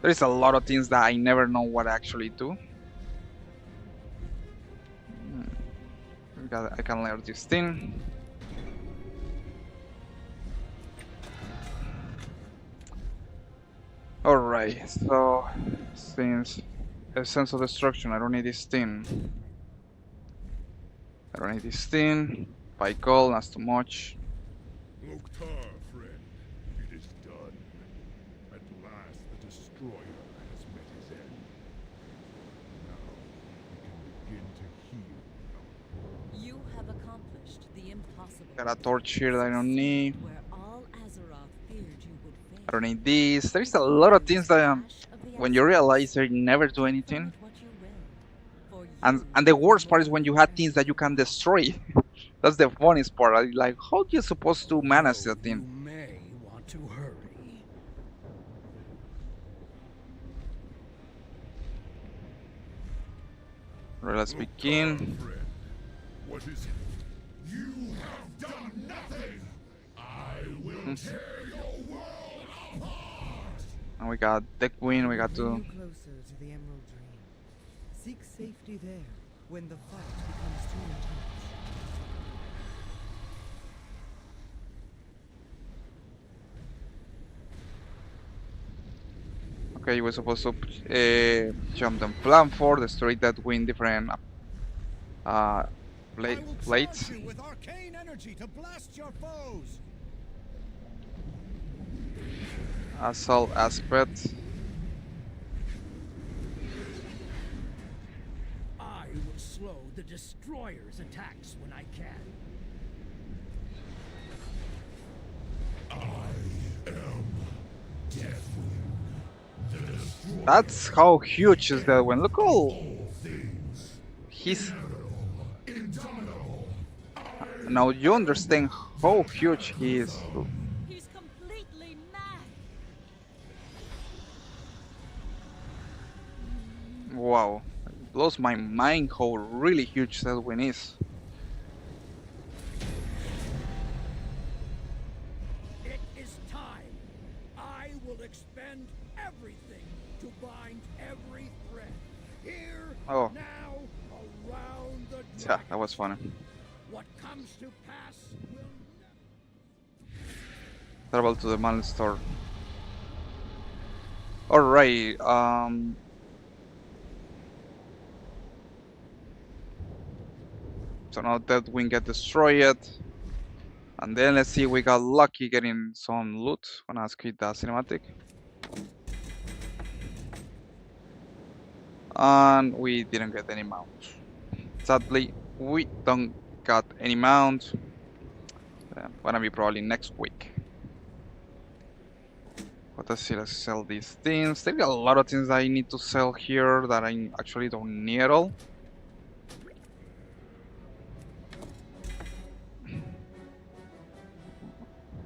There is a lot of things that I never know what I actually do. I can layer this thing. Alright, so since Essence of Destruction, I don't need this thing. I don't need this thing. By gold, that's too much. Loktar, friend. It is done. At last, the Destroyer has met his end. Now, we can begin to heal. You have accomplished the impossible. Got a torch here that I don't need. Where all Azeroth feared you would fail. I don't need this. There's a lot of things that when you realize they never do anything. And the worst part is when you have things that you can destroy. That's the funniest part. Like, how are you supposed to manage that thing? You may want to hurry. Right, let's begin. Friend, what is it? You have done nothing! I will tear your world apart! And we got the queen. We got to. Move closer to the Emerald Dream. Seek safety there when the fight becomes too intense. Okay, we're supposed to jump them plan for destroy that win different I will plates. charge you with arcane energy to blast your foes. Assault aspect. I will slow the destroyer's attacks when I can. That's how huge is that one. Look all he's now you understand how huge he is. He's completely mad. Wow. It blows my mind how really huge that one is. It is time. I will expend everything to bind every thread. Here, Oh. now, around the Yeah, dragon. that was funny. What comes to pass will Travel to the mall store. Alright, so now that wing get destroyed. And then let's see, we got lucky getting some loot. Gonna skip the cinematic. And we didn't get any mount. Sadly, we don't got any mount. Gonna be probably next week. But let's see, let's sell these things. There are a lot of things that I need to sell here that I actually don't need at all.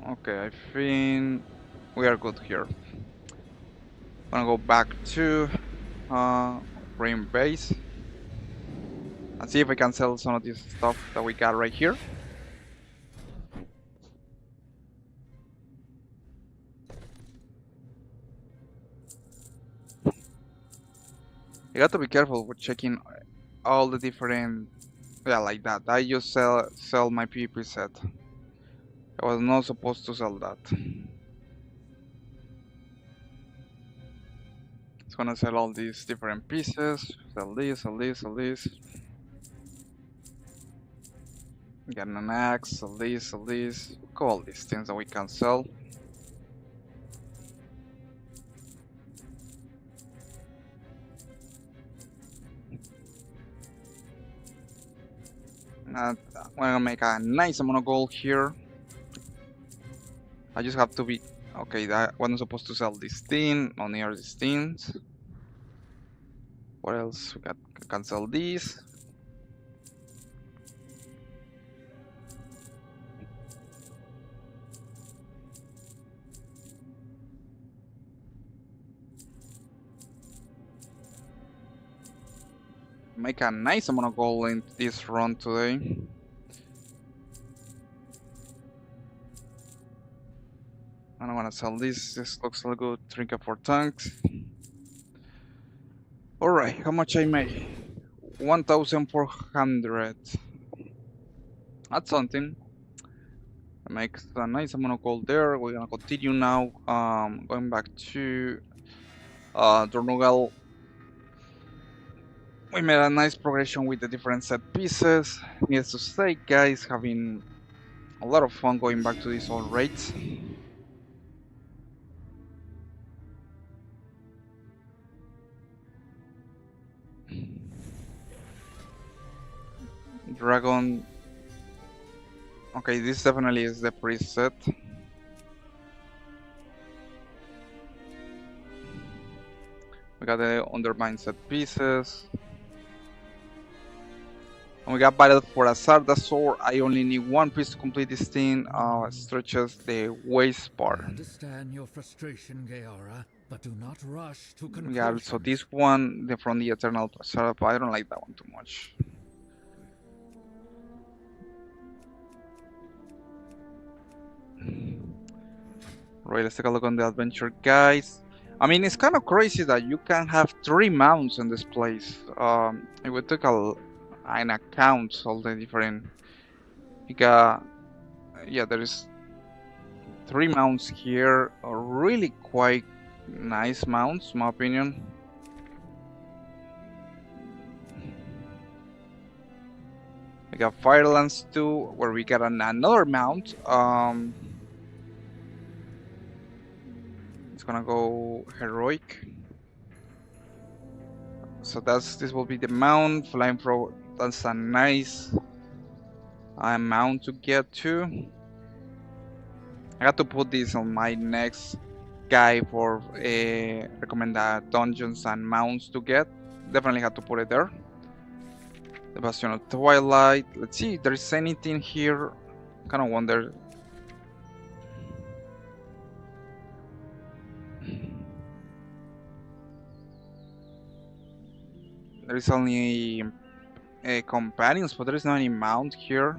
Okay, I think we are good here. Gonna go back to Rain Base and see if I can sell some of this stuff that we got right here. You got to be careful with checking all the different, yeah, like that. I just sell my PvP set. I was not supposed to sell that. It's gonna sell all these different pieces. Sell this, sell this, sell this. Get an axe, sell this, sell this. Look at all these things that we can sell. I'm gonna make a nice amount of gold here. I just have to be okay. I wasn't supposed to sell this thing, no near these things. What else? We got can sell these. Make a nice amount of gold in this run today. And I'm gonna sell this. This looks like a good trinket for tanks. Alright, how much I made? 1,400. That's something. Makes a nice amount of gold there. We're gonna continue now. Going back to Dornogal. We made a nice progression with the different set pieces. Needless to say, guys, having a lot of fun going back to these old raids. Dragon. Okay, this definitely is the preset. We got the Undermine set pieces. And we got Battle for Azarda Sword. I only need one piece to complete this thing. Stretches the waist part. I understand your frustration, Gaora, but do not rush to We conclusions. got also this one from the Eternal Azarda, but I don't like that one too much. Right, let's take a look on the adventure, guys. I mean, it's kind of crazy that you can have 3 mounts in this place. If we took an account all the different, you got, yeah, there is 3 mounts here. Really quite nice mounts, in my opinion. We got Firelands 2, where we got another mount. It's gonna go heroic. So this will be the mount. Flying Pro, that's a nice mount to get to. I got to put this on my next guy for recommended dungeons and mounts to get. Definitely had to put it there. The Bastion of Twilight. Let's see if there's anything here. Kind of wonder. There is only companions, but there is not any mount here.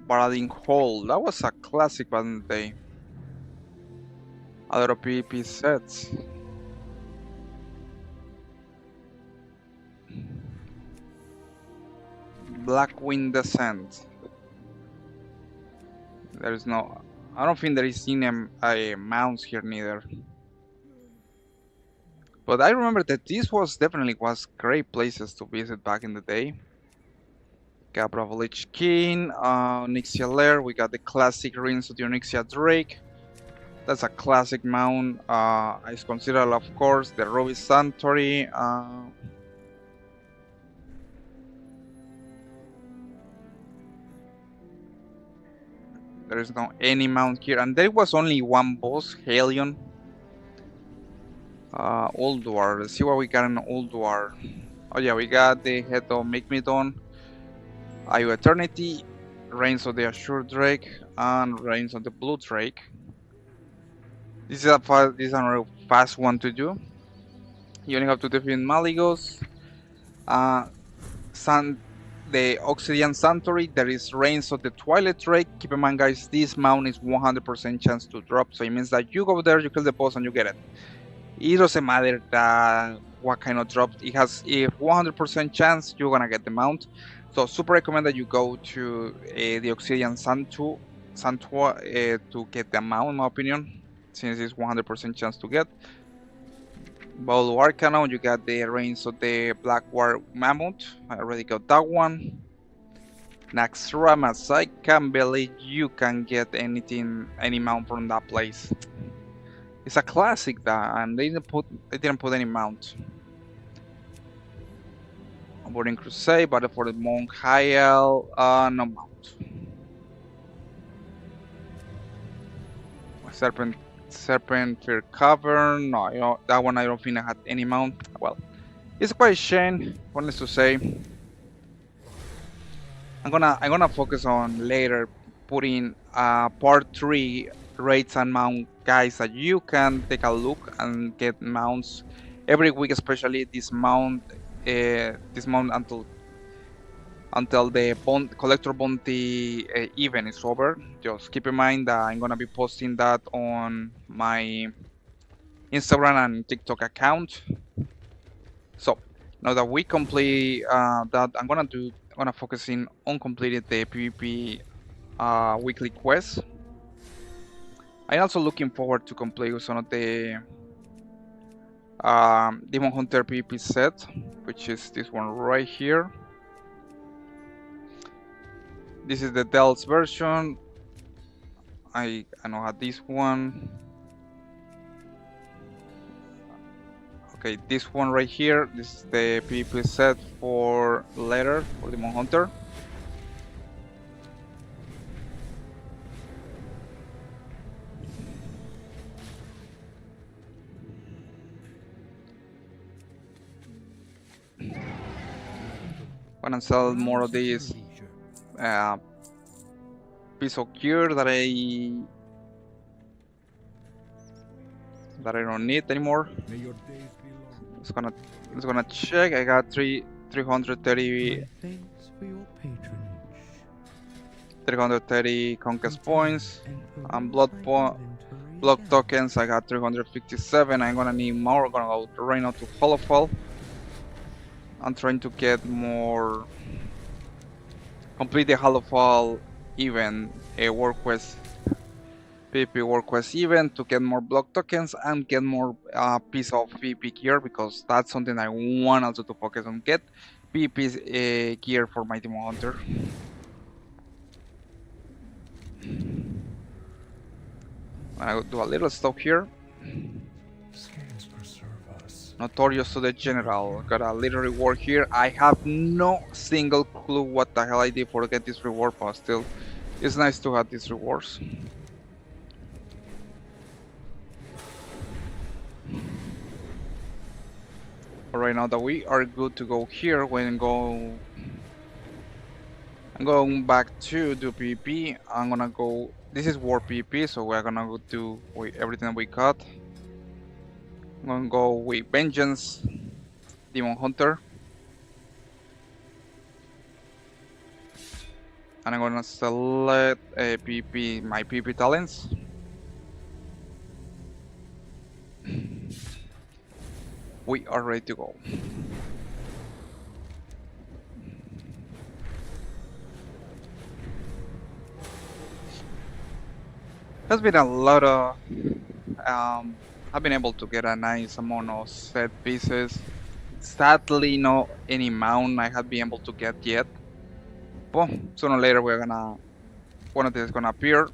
Baradin Hall. That was a classic back in the day. A lot of PvP sets. Blackwind Descent. There is no. I don't think there is any mounts here neither. But I remember that this was definitely great places to visit back in the day. Got Bravo Lich King, Onyxia Lair. We got the classic ruins of the Onyxia Drake. That's a classic mount. I consider, of course, the Ruby Sanctuary. There is no any mount here, and there was only one boss, Helion. Ulduar. Let's see what we got in Ulduar. Oh yeah, we got the head of Migmidon, Ayo Eternity, Reigns of the Azure Drake, and Reigns of the Blue Drake. This is a fast one to do. You only have to defeat Maligos. The Obsidian Sanctuary, there is Reigns of the Twilight Drake. Keep in mind, guys, this mount is 100% chance to drop, so it means that you go there, you kill the boss, and you get it. It doesn't matter what kind of drop it has. If 100% chance, you're gonna get the mount. So super recommend that you go to the Obsidian Sanctuary to get the mount, in my opinion, since it's 100% chance to get. Bowl Arcana, you got the Reigns of the Black War Mammoth. I already got that one. Naxxramas, I can't believe you can get any mount from that place. It's a classic that, and they didn't put any mount. Boarding Crusade, Battle for the Monk Hyel, no mount. Serpent Fear Cavern, no, that one I don't think I had any mount. Well, it's quite a shame, honest to say. I'm gonna focus on later putting part 3 raids and mount guys that you can take a look and get mounts every week, especially this mount until the collector bounty event is over. Just keep in mind that I'm gonna be posting that on my Instagram and TikTok account. So now that we complete that, I'm gonna focus in on completing the PvP weekly quests. I'm also looking forward to complete some of the Demon Hunter PvP set, which is this one right here. This is the Dell's version. I know how this one. Okay, this one right here. This is the PvP set for Letter for Demon Hunter. Gonna sell more of these piece of gear that I don't need anymore. May your days be long. It's gonna check. I got 330 Thanks for your patronage. 330 conquest points and blood Block tokens. I got 357. I'm gonna need more. I'm gonna go right now to Holofall. I'm trying to get more. Complete the Holofall event, a world quest, PvP world quest event to get more block tokens and get more piece of PvP gear, because that's something I want also to focus on. Get PvP gear for my Demon Hunter. I'll do a little stop here. Scales preserve us. Notorious to the General. Got a little reward here. I have no single clue what the hell I did for get this reward, but still, it's nice to have these rewards. Alright, now that we are good to go here, I'm going back to do PvP. I'm gonna go. This is War PvP, so we're gonna go do everything we got. I'm gonna go with Vengeance, Demon Hunter, and I'm gonna select PvP, my PvP talents. We are ready to go. There's been a lot of I've been able to get a nice amount of set pieces. Sadly, not any mount I have been able to get yet. But sooner or later one of these is gonna appear.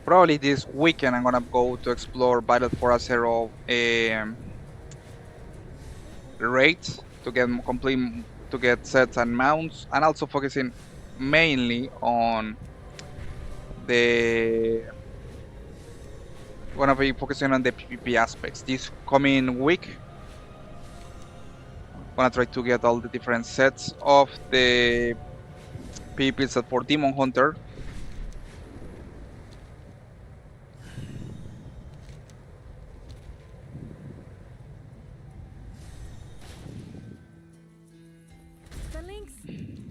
Probably this weekend I'm gonna go to explore Battle for Azero raids to get sets and mounts, and also focusing mainly on gonna be focusing on the PvP aspects this coming week. Gonna try to get all the different sets of the PvP set for Demon Hunter.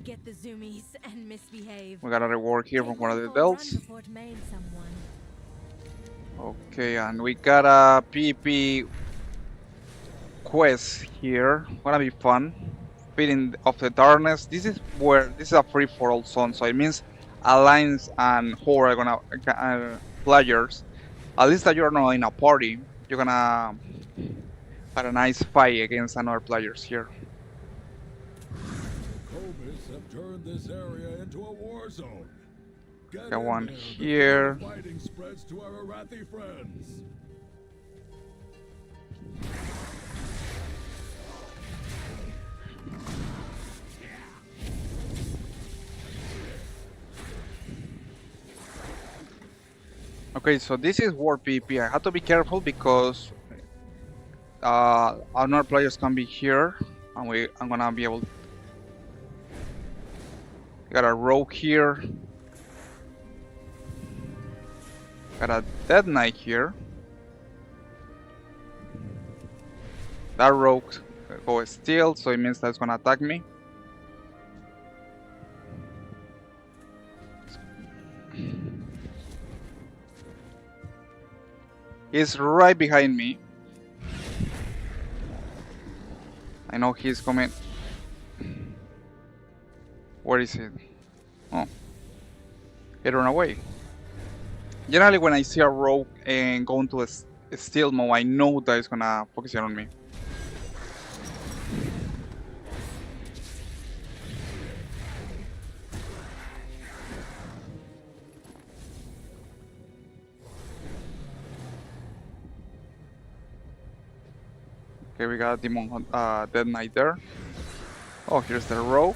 Get the zoomies and misbehave. We got a reward here from one of the belts. Someone. Okay, and we got a PvP quest here. Gonna be fun. Feeding of the Darkness. This is a free-for-all zone, so it means Alliance and Horde are gonna players. At least that you're not in a party, you're gonna have a nice fight against another players here. Have turned this area into a war zone. Got one here. Fighting spreads to our Arathi friends. Okay, so this is War PvP. I have to be careful because another players can be here, and I'm gonna be able. Got a rogue here. Got a Dead Knight here. That rogue goes steal, so it means that's gonna attack me. He's right behind me. I know he's coming. Where is he? Oh, he ran away. Generally, when I see a rogue and go into a steal mode, I know that it's gonna focus in on me. Okay, we got Dead Knight there. Oh, here's the rogue.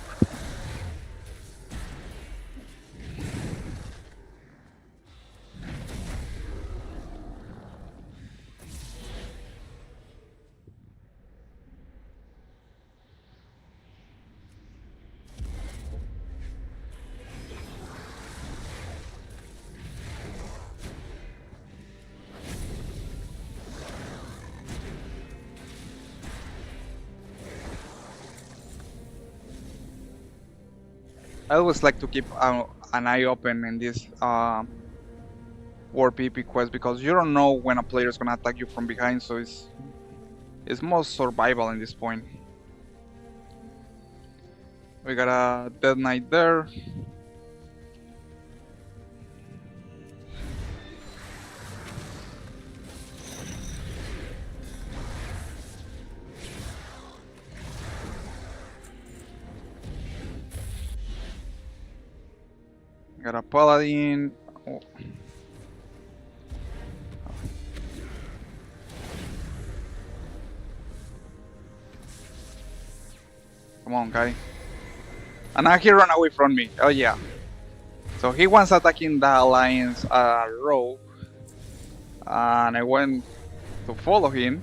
I always like to keep an eye open in this War PP quest because you don't know when a player is gonna attack you from behind, so it's more survival in this point. We got a Dead Knight there. Got a Paladin. Oh. Come on, guy. And now he ran away from me. Oh yeah. So he was attacking the Alliance rogue. And I went to follow him.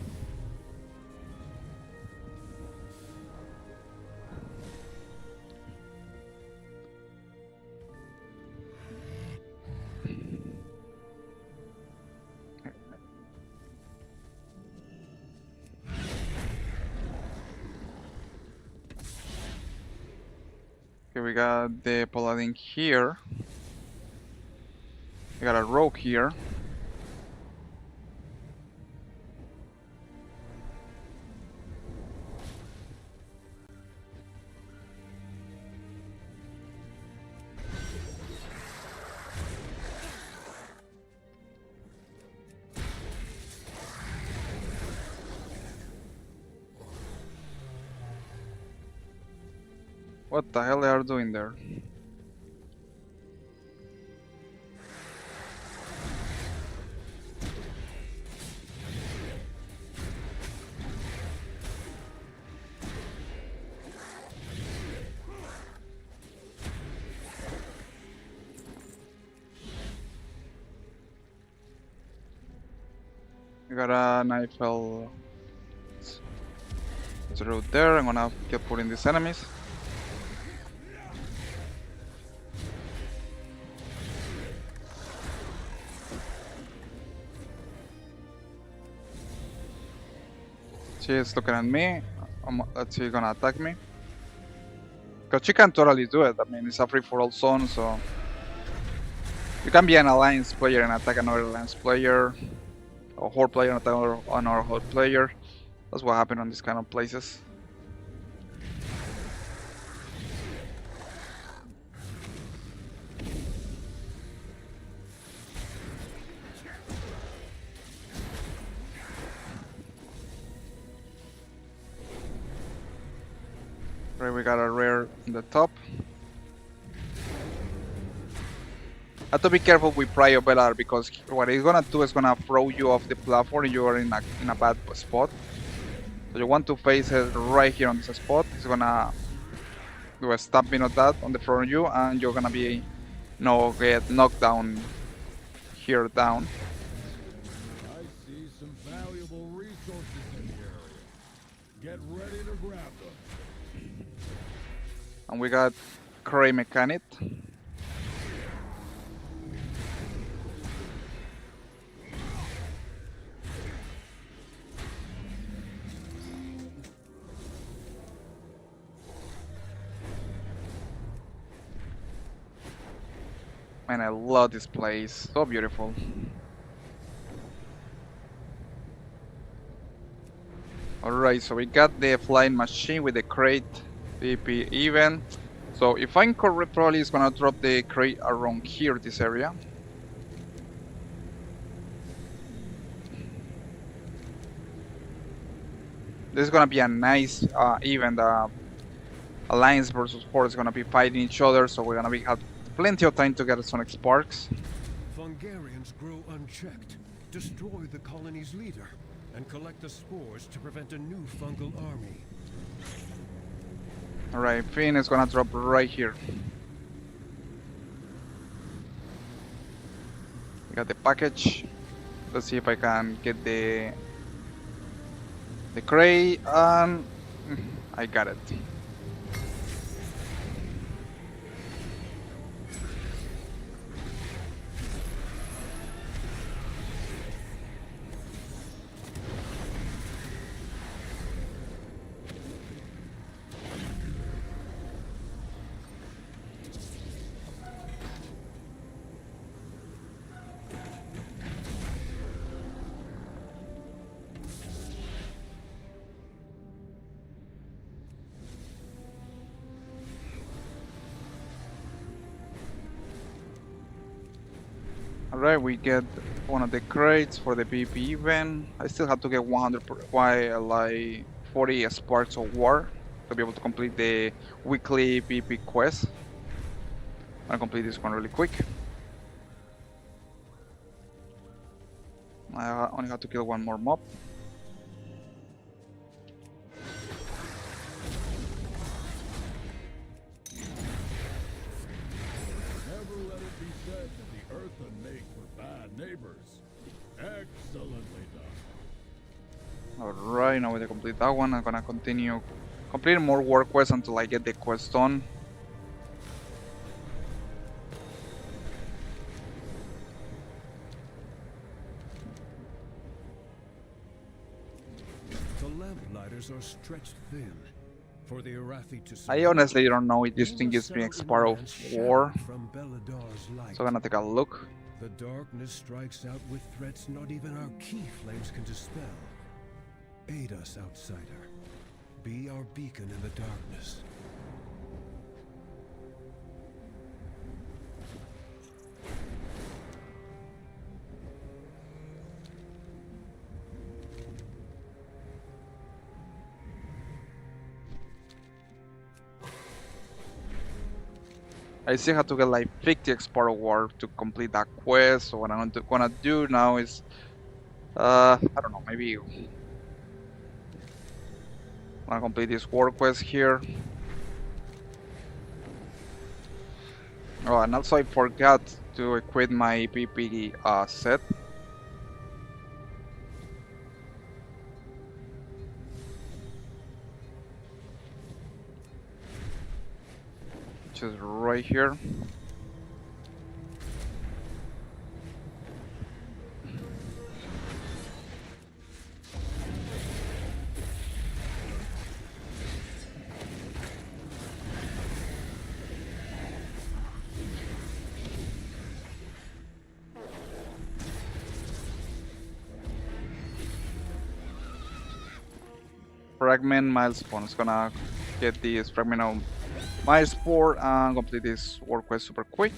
Okay, we got the Paladin here. We got a rogue here. What the hell they are doing there? We got a knife fell through there. I'm gonna keep putting these enemies. She's looking at me. Let's see, gonna attack me. Because she can totally do it. I mean, it's a free-for-all zone, so you can be an alliance player and attack another alliance player, or horde player and attack another horde player. That's what happened on these kind of places. Right, we got a rare in the top. Have to be careful with Prio Velar because what it's gonna do is gonna throw you off the platform and you are in a bad spot. So you want to face it right here on this spot. It's gonna do a stamping of that on the front of you and you're gonna be get knocked down here down. I see some valuable resources in the area. Get ready to grab them. And we got Cray Mechanic. Man, I love this place. So beautiful. Alright, so we got the flying machine with the crate PP even. So if I'm correct, probably it's gonna drop the crate around here, this area. This is gonna be a nice event. Alliance versus Horde is gonna be fighting each other, so we're gonna have plenty of time to get Sonic Sparks. Fungarians grow unchecked. Destroy the colony's leader and collect the spores to prevent a new fungal army. Alright, Finn is gonna drop right here. We got the package. Let's see if I can get the crate, and I got it. Alright, we get one of the crates for the PvP event. I still have to get 40 sparks of war to be able to complete the weekly PvP quest. I'll complete this one really quick. I only have to kill one more mob. Never let it be said that the earthen make for bad neighbors. Excellently done. Alright, now we complete that one. I'm gonna continue completing more war quests until I get the quest done. The lamplighters are stretched thin. For the Arathi to I honestly don't know if this thing is being part of war, from Belladar's light. so I'm gonna take a look. The darkness strikes out with threats not even our key flames can dispel. Aid us, outsider. Be our beacon in the darkness. I still have to get like 50 export award to complete that quest. So what I'm gonna do now is, I don't know, maybe I'm gonna complete this war quest here. Oh, and also I forgot to equip my PP set. Which is right here. Fragment milestone. It's gonna get this fragment of my sport and complete this work quest super quick.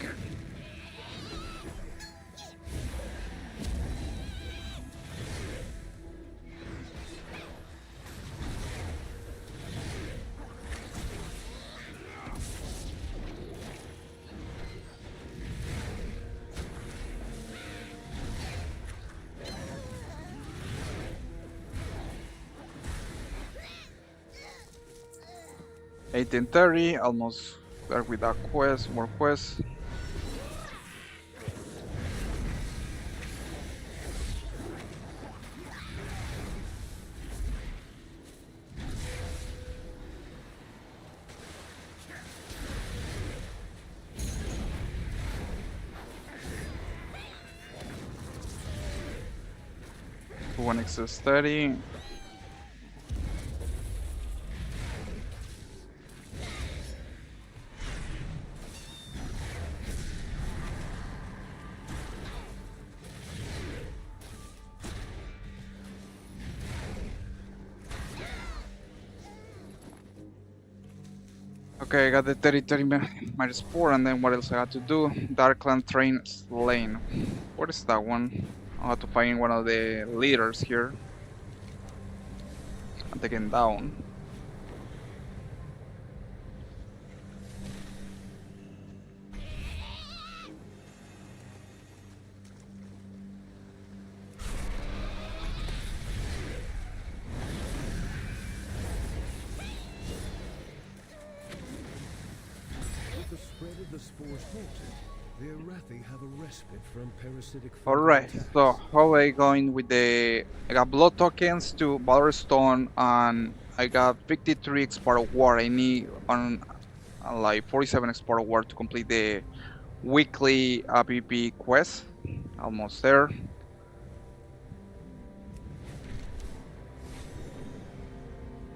$18:30, almost there with that quest, more quests. One excess 30. Okay, I got the territory minus 4, and then what else I got to do? Darkland Train Slain. What is that one? I have to find one of the leaders here and take him down. With the spread of the spores halted, the Arathi have a respite from parasitic Alright, attacks. so how are I going with the... I got blood tokens to Stone, and I got 53 export of war. I need on like 47 export of war to complete the weekly PvP quest. Almost there.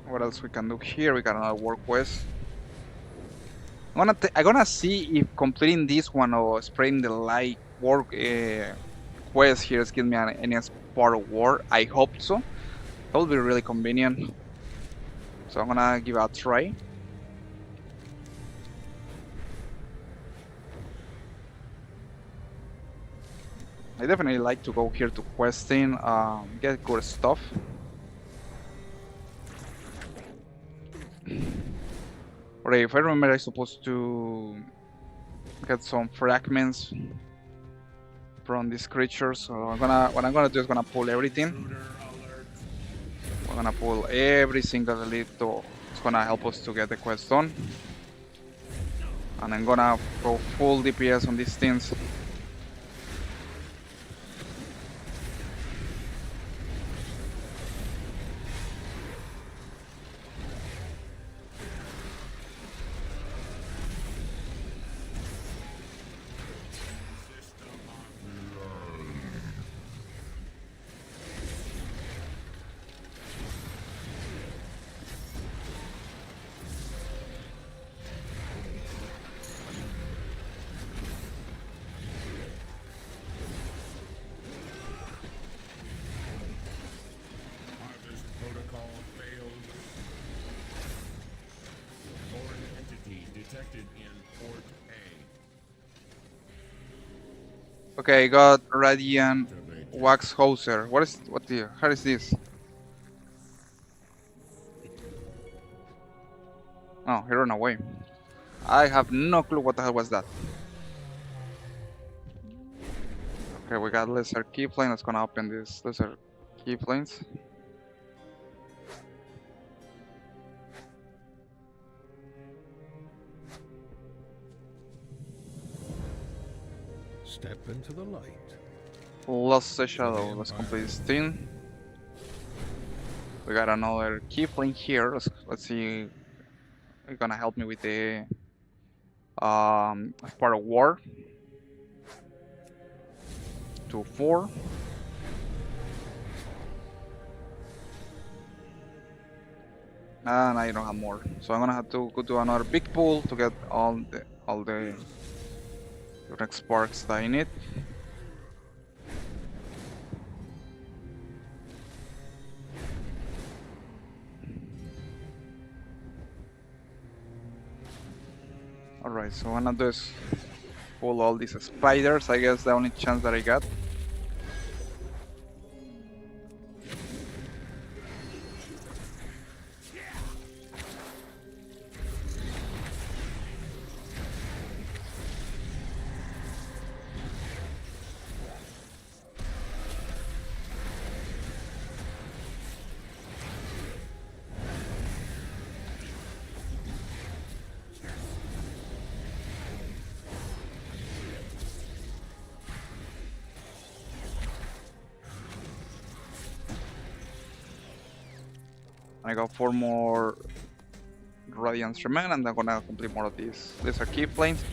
What else we can do here? We got another war quest. I'm gonna see if completing this one or spreading the light war quest here gives me any part of war. I hope so. That would be really convenient. So I'm gonna give it a try. I definitely like to go here to questing, get good stuff. Alright, if I remember, I'm supposed to get some fragments from these creatures. So what I'm gonna do is gonna pull everything. We're gonna pull every single elite. It's gonna help us to get the quest done. And I'm gonna go full DPS on these things. Harvest protocol failed. Foreign entity detected in Port A. Okay, I got Radiant Wax Hauser. What the hell is this? Oh, he ran away. I have no clue what the hell was that. Okay, we got lesser keyflame. That's gonna open these lesser keyflames. Step into the light. Lost the shadow. Let's complete this thing. We got another keyflame here. Let's see. It's gonna help me with the part of war. 2-4. And I don't have more, so I'm gonna have to go to another big pool to get all the next sparks that I need. Alright, so what I'm gonna do is pull all these spiders. I guess the only chance that I got. I got 4 more Radiance Remain, and I'm gonna complete more of these. These are key flames.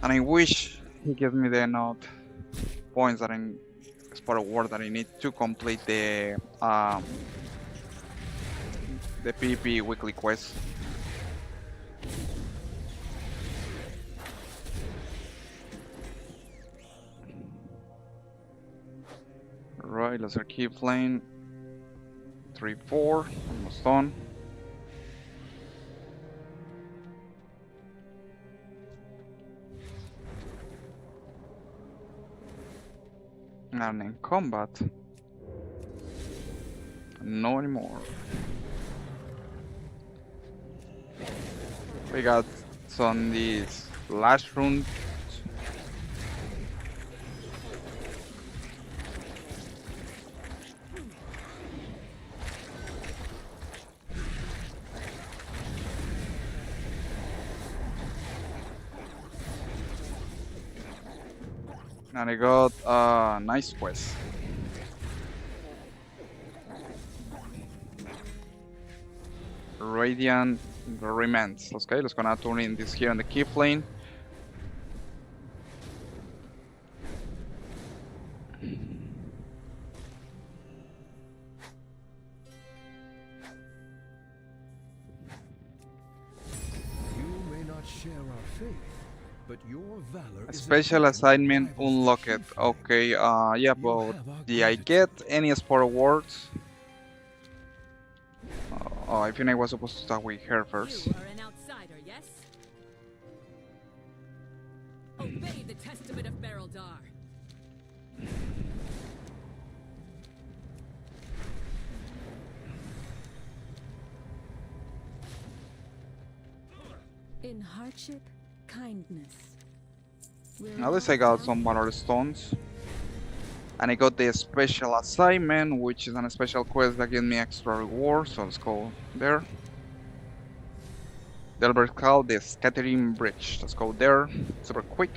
And I wish he gives me the enough points that I, as part of war that I need to complete the PvP weekly quest. Right, laser key flame. 3-4, almost done. And in combat, no anymore. We got some these last runes. And I got a nice quest. Radiant Remains. Okay, let's gonna turn in this here in the key flame. You may not share our faith, but your valor is Special assignment unlocked. Okay, yeah, but did I get any sport awards? Oh, I think I was supposed to start with her first. You are an outsider, yes? Obey the testament of Bereldar. In hardship, kindness. At least I got some valor stones. And I got the special assignment, which is a special quest that gives me extra reward, so let's go there. Delbert called the Scattering Bridge. Let's go there, super quick.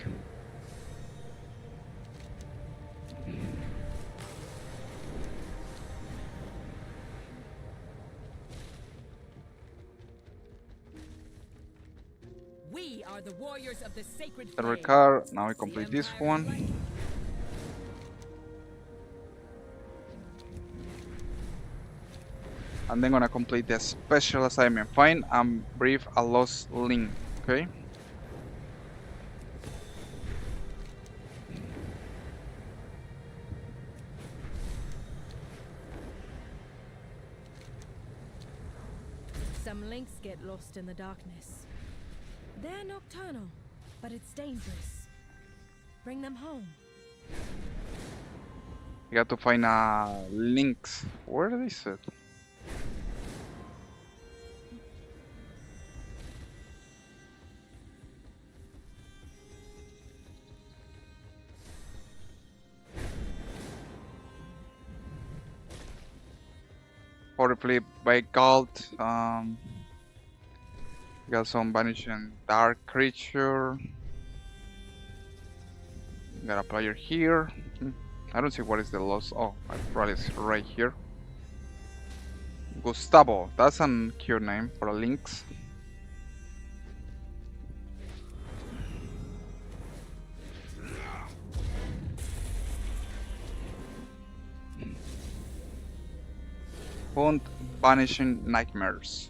We are the warriors of the sacred Delbert flame. car, now we complete this one. And then gonna complete the special assignment. Find and brief a lost link. Okay. Some links get lost in the darkness. They're nocturnal, but it's dangerous. Bring them home. You got to find links. Where is it? Horribly by gold. Got some vanishing dark creature. Got a player here. I don't see what is the loss. Oh, I probably it's right here. Gustavo. That's a cute name for a lynx. Found vanishing nightmares.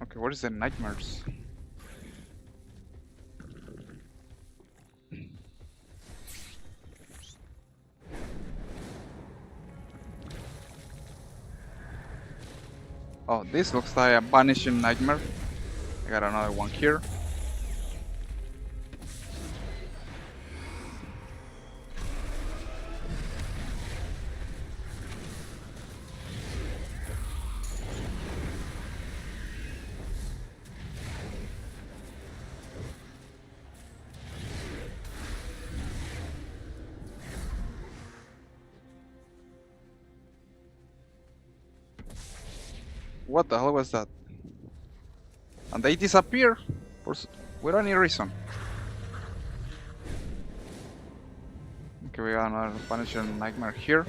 Okay, what is the nightmares? Oh, this looks like a vanishing nightmare. I got another one here. What the hell was that? And they disappear without any reason. Okay, we got another vanishing nightmare here.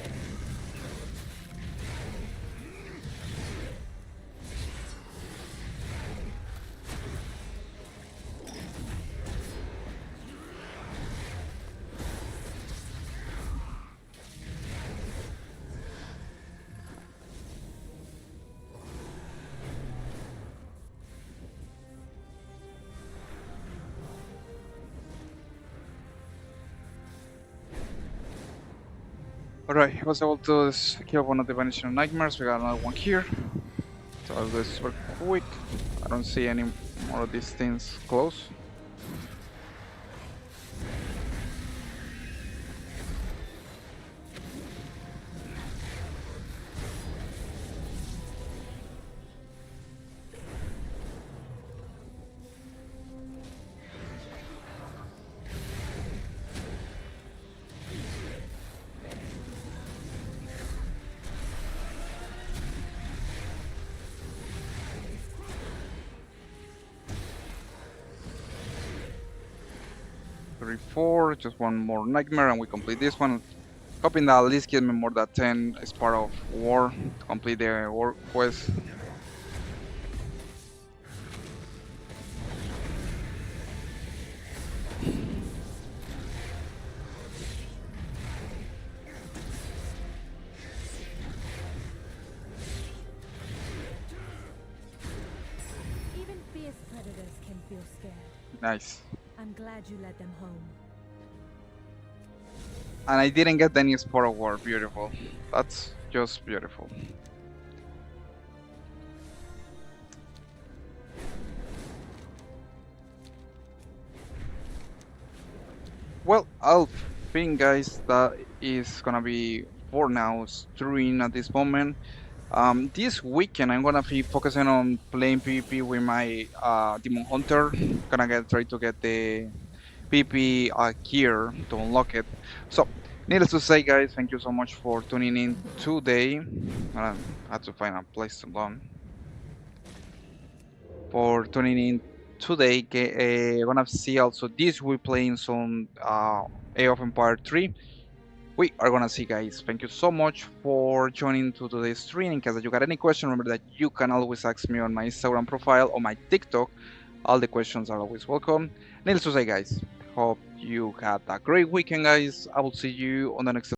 Alright, I was able to kill one of the vanishing nightmares. We got another one here. So I'll do this super quick. I don't see any more of these things close. Three, four, just one more nightmare and we complete this one. Hoping that at least give me more than 10 as part of war to complete the war quest. Even fierce predators can feel scared. Nice. I'm glad you led them home. And I didn't get any sport of war. Beautiful. That's just beautiful. Well, I think, guys, that is gonna be for now streaming at this moment. This weekend I'm gonna be focusing on playing PvP with my Demon Hunter. Gonna try to get the PvP gear to unlock it. So, needless to say, guys, thank you so much for tuning in today. I had to find a place to learn. For tuning in today, gonna see also this week playing some Age of Empire 3. We are gonna see, guys. Thank you so much for joining to today's stream. In case that you got any question, remember that you can always ask me on my Instagram profile or my TikTok. All the questions are always welcome. Needless to say, guys, hope you had a great weekend, guys. I will see you on the next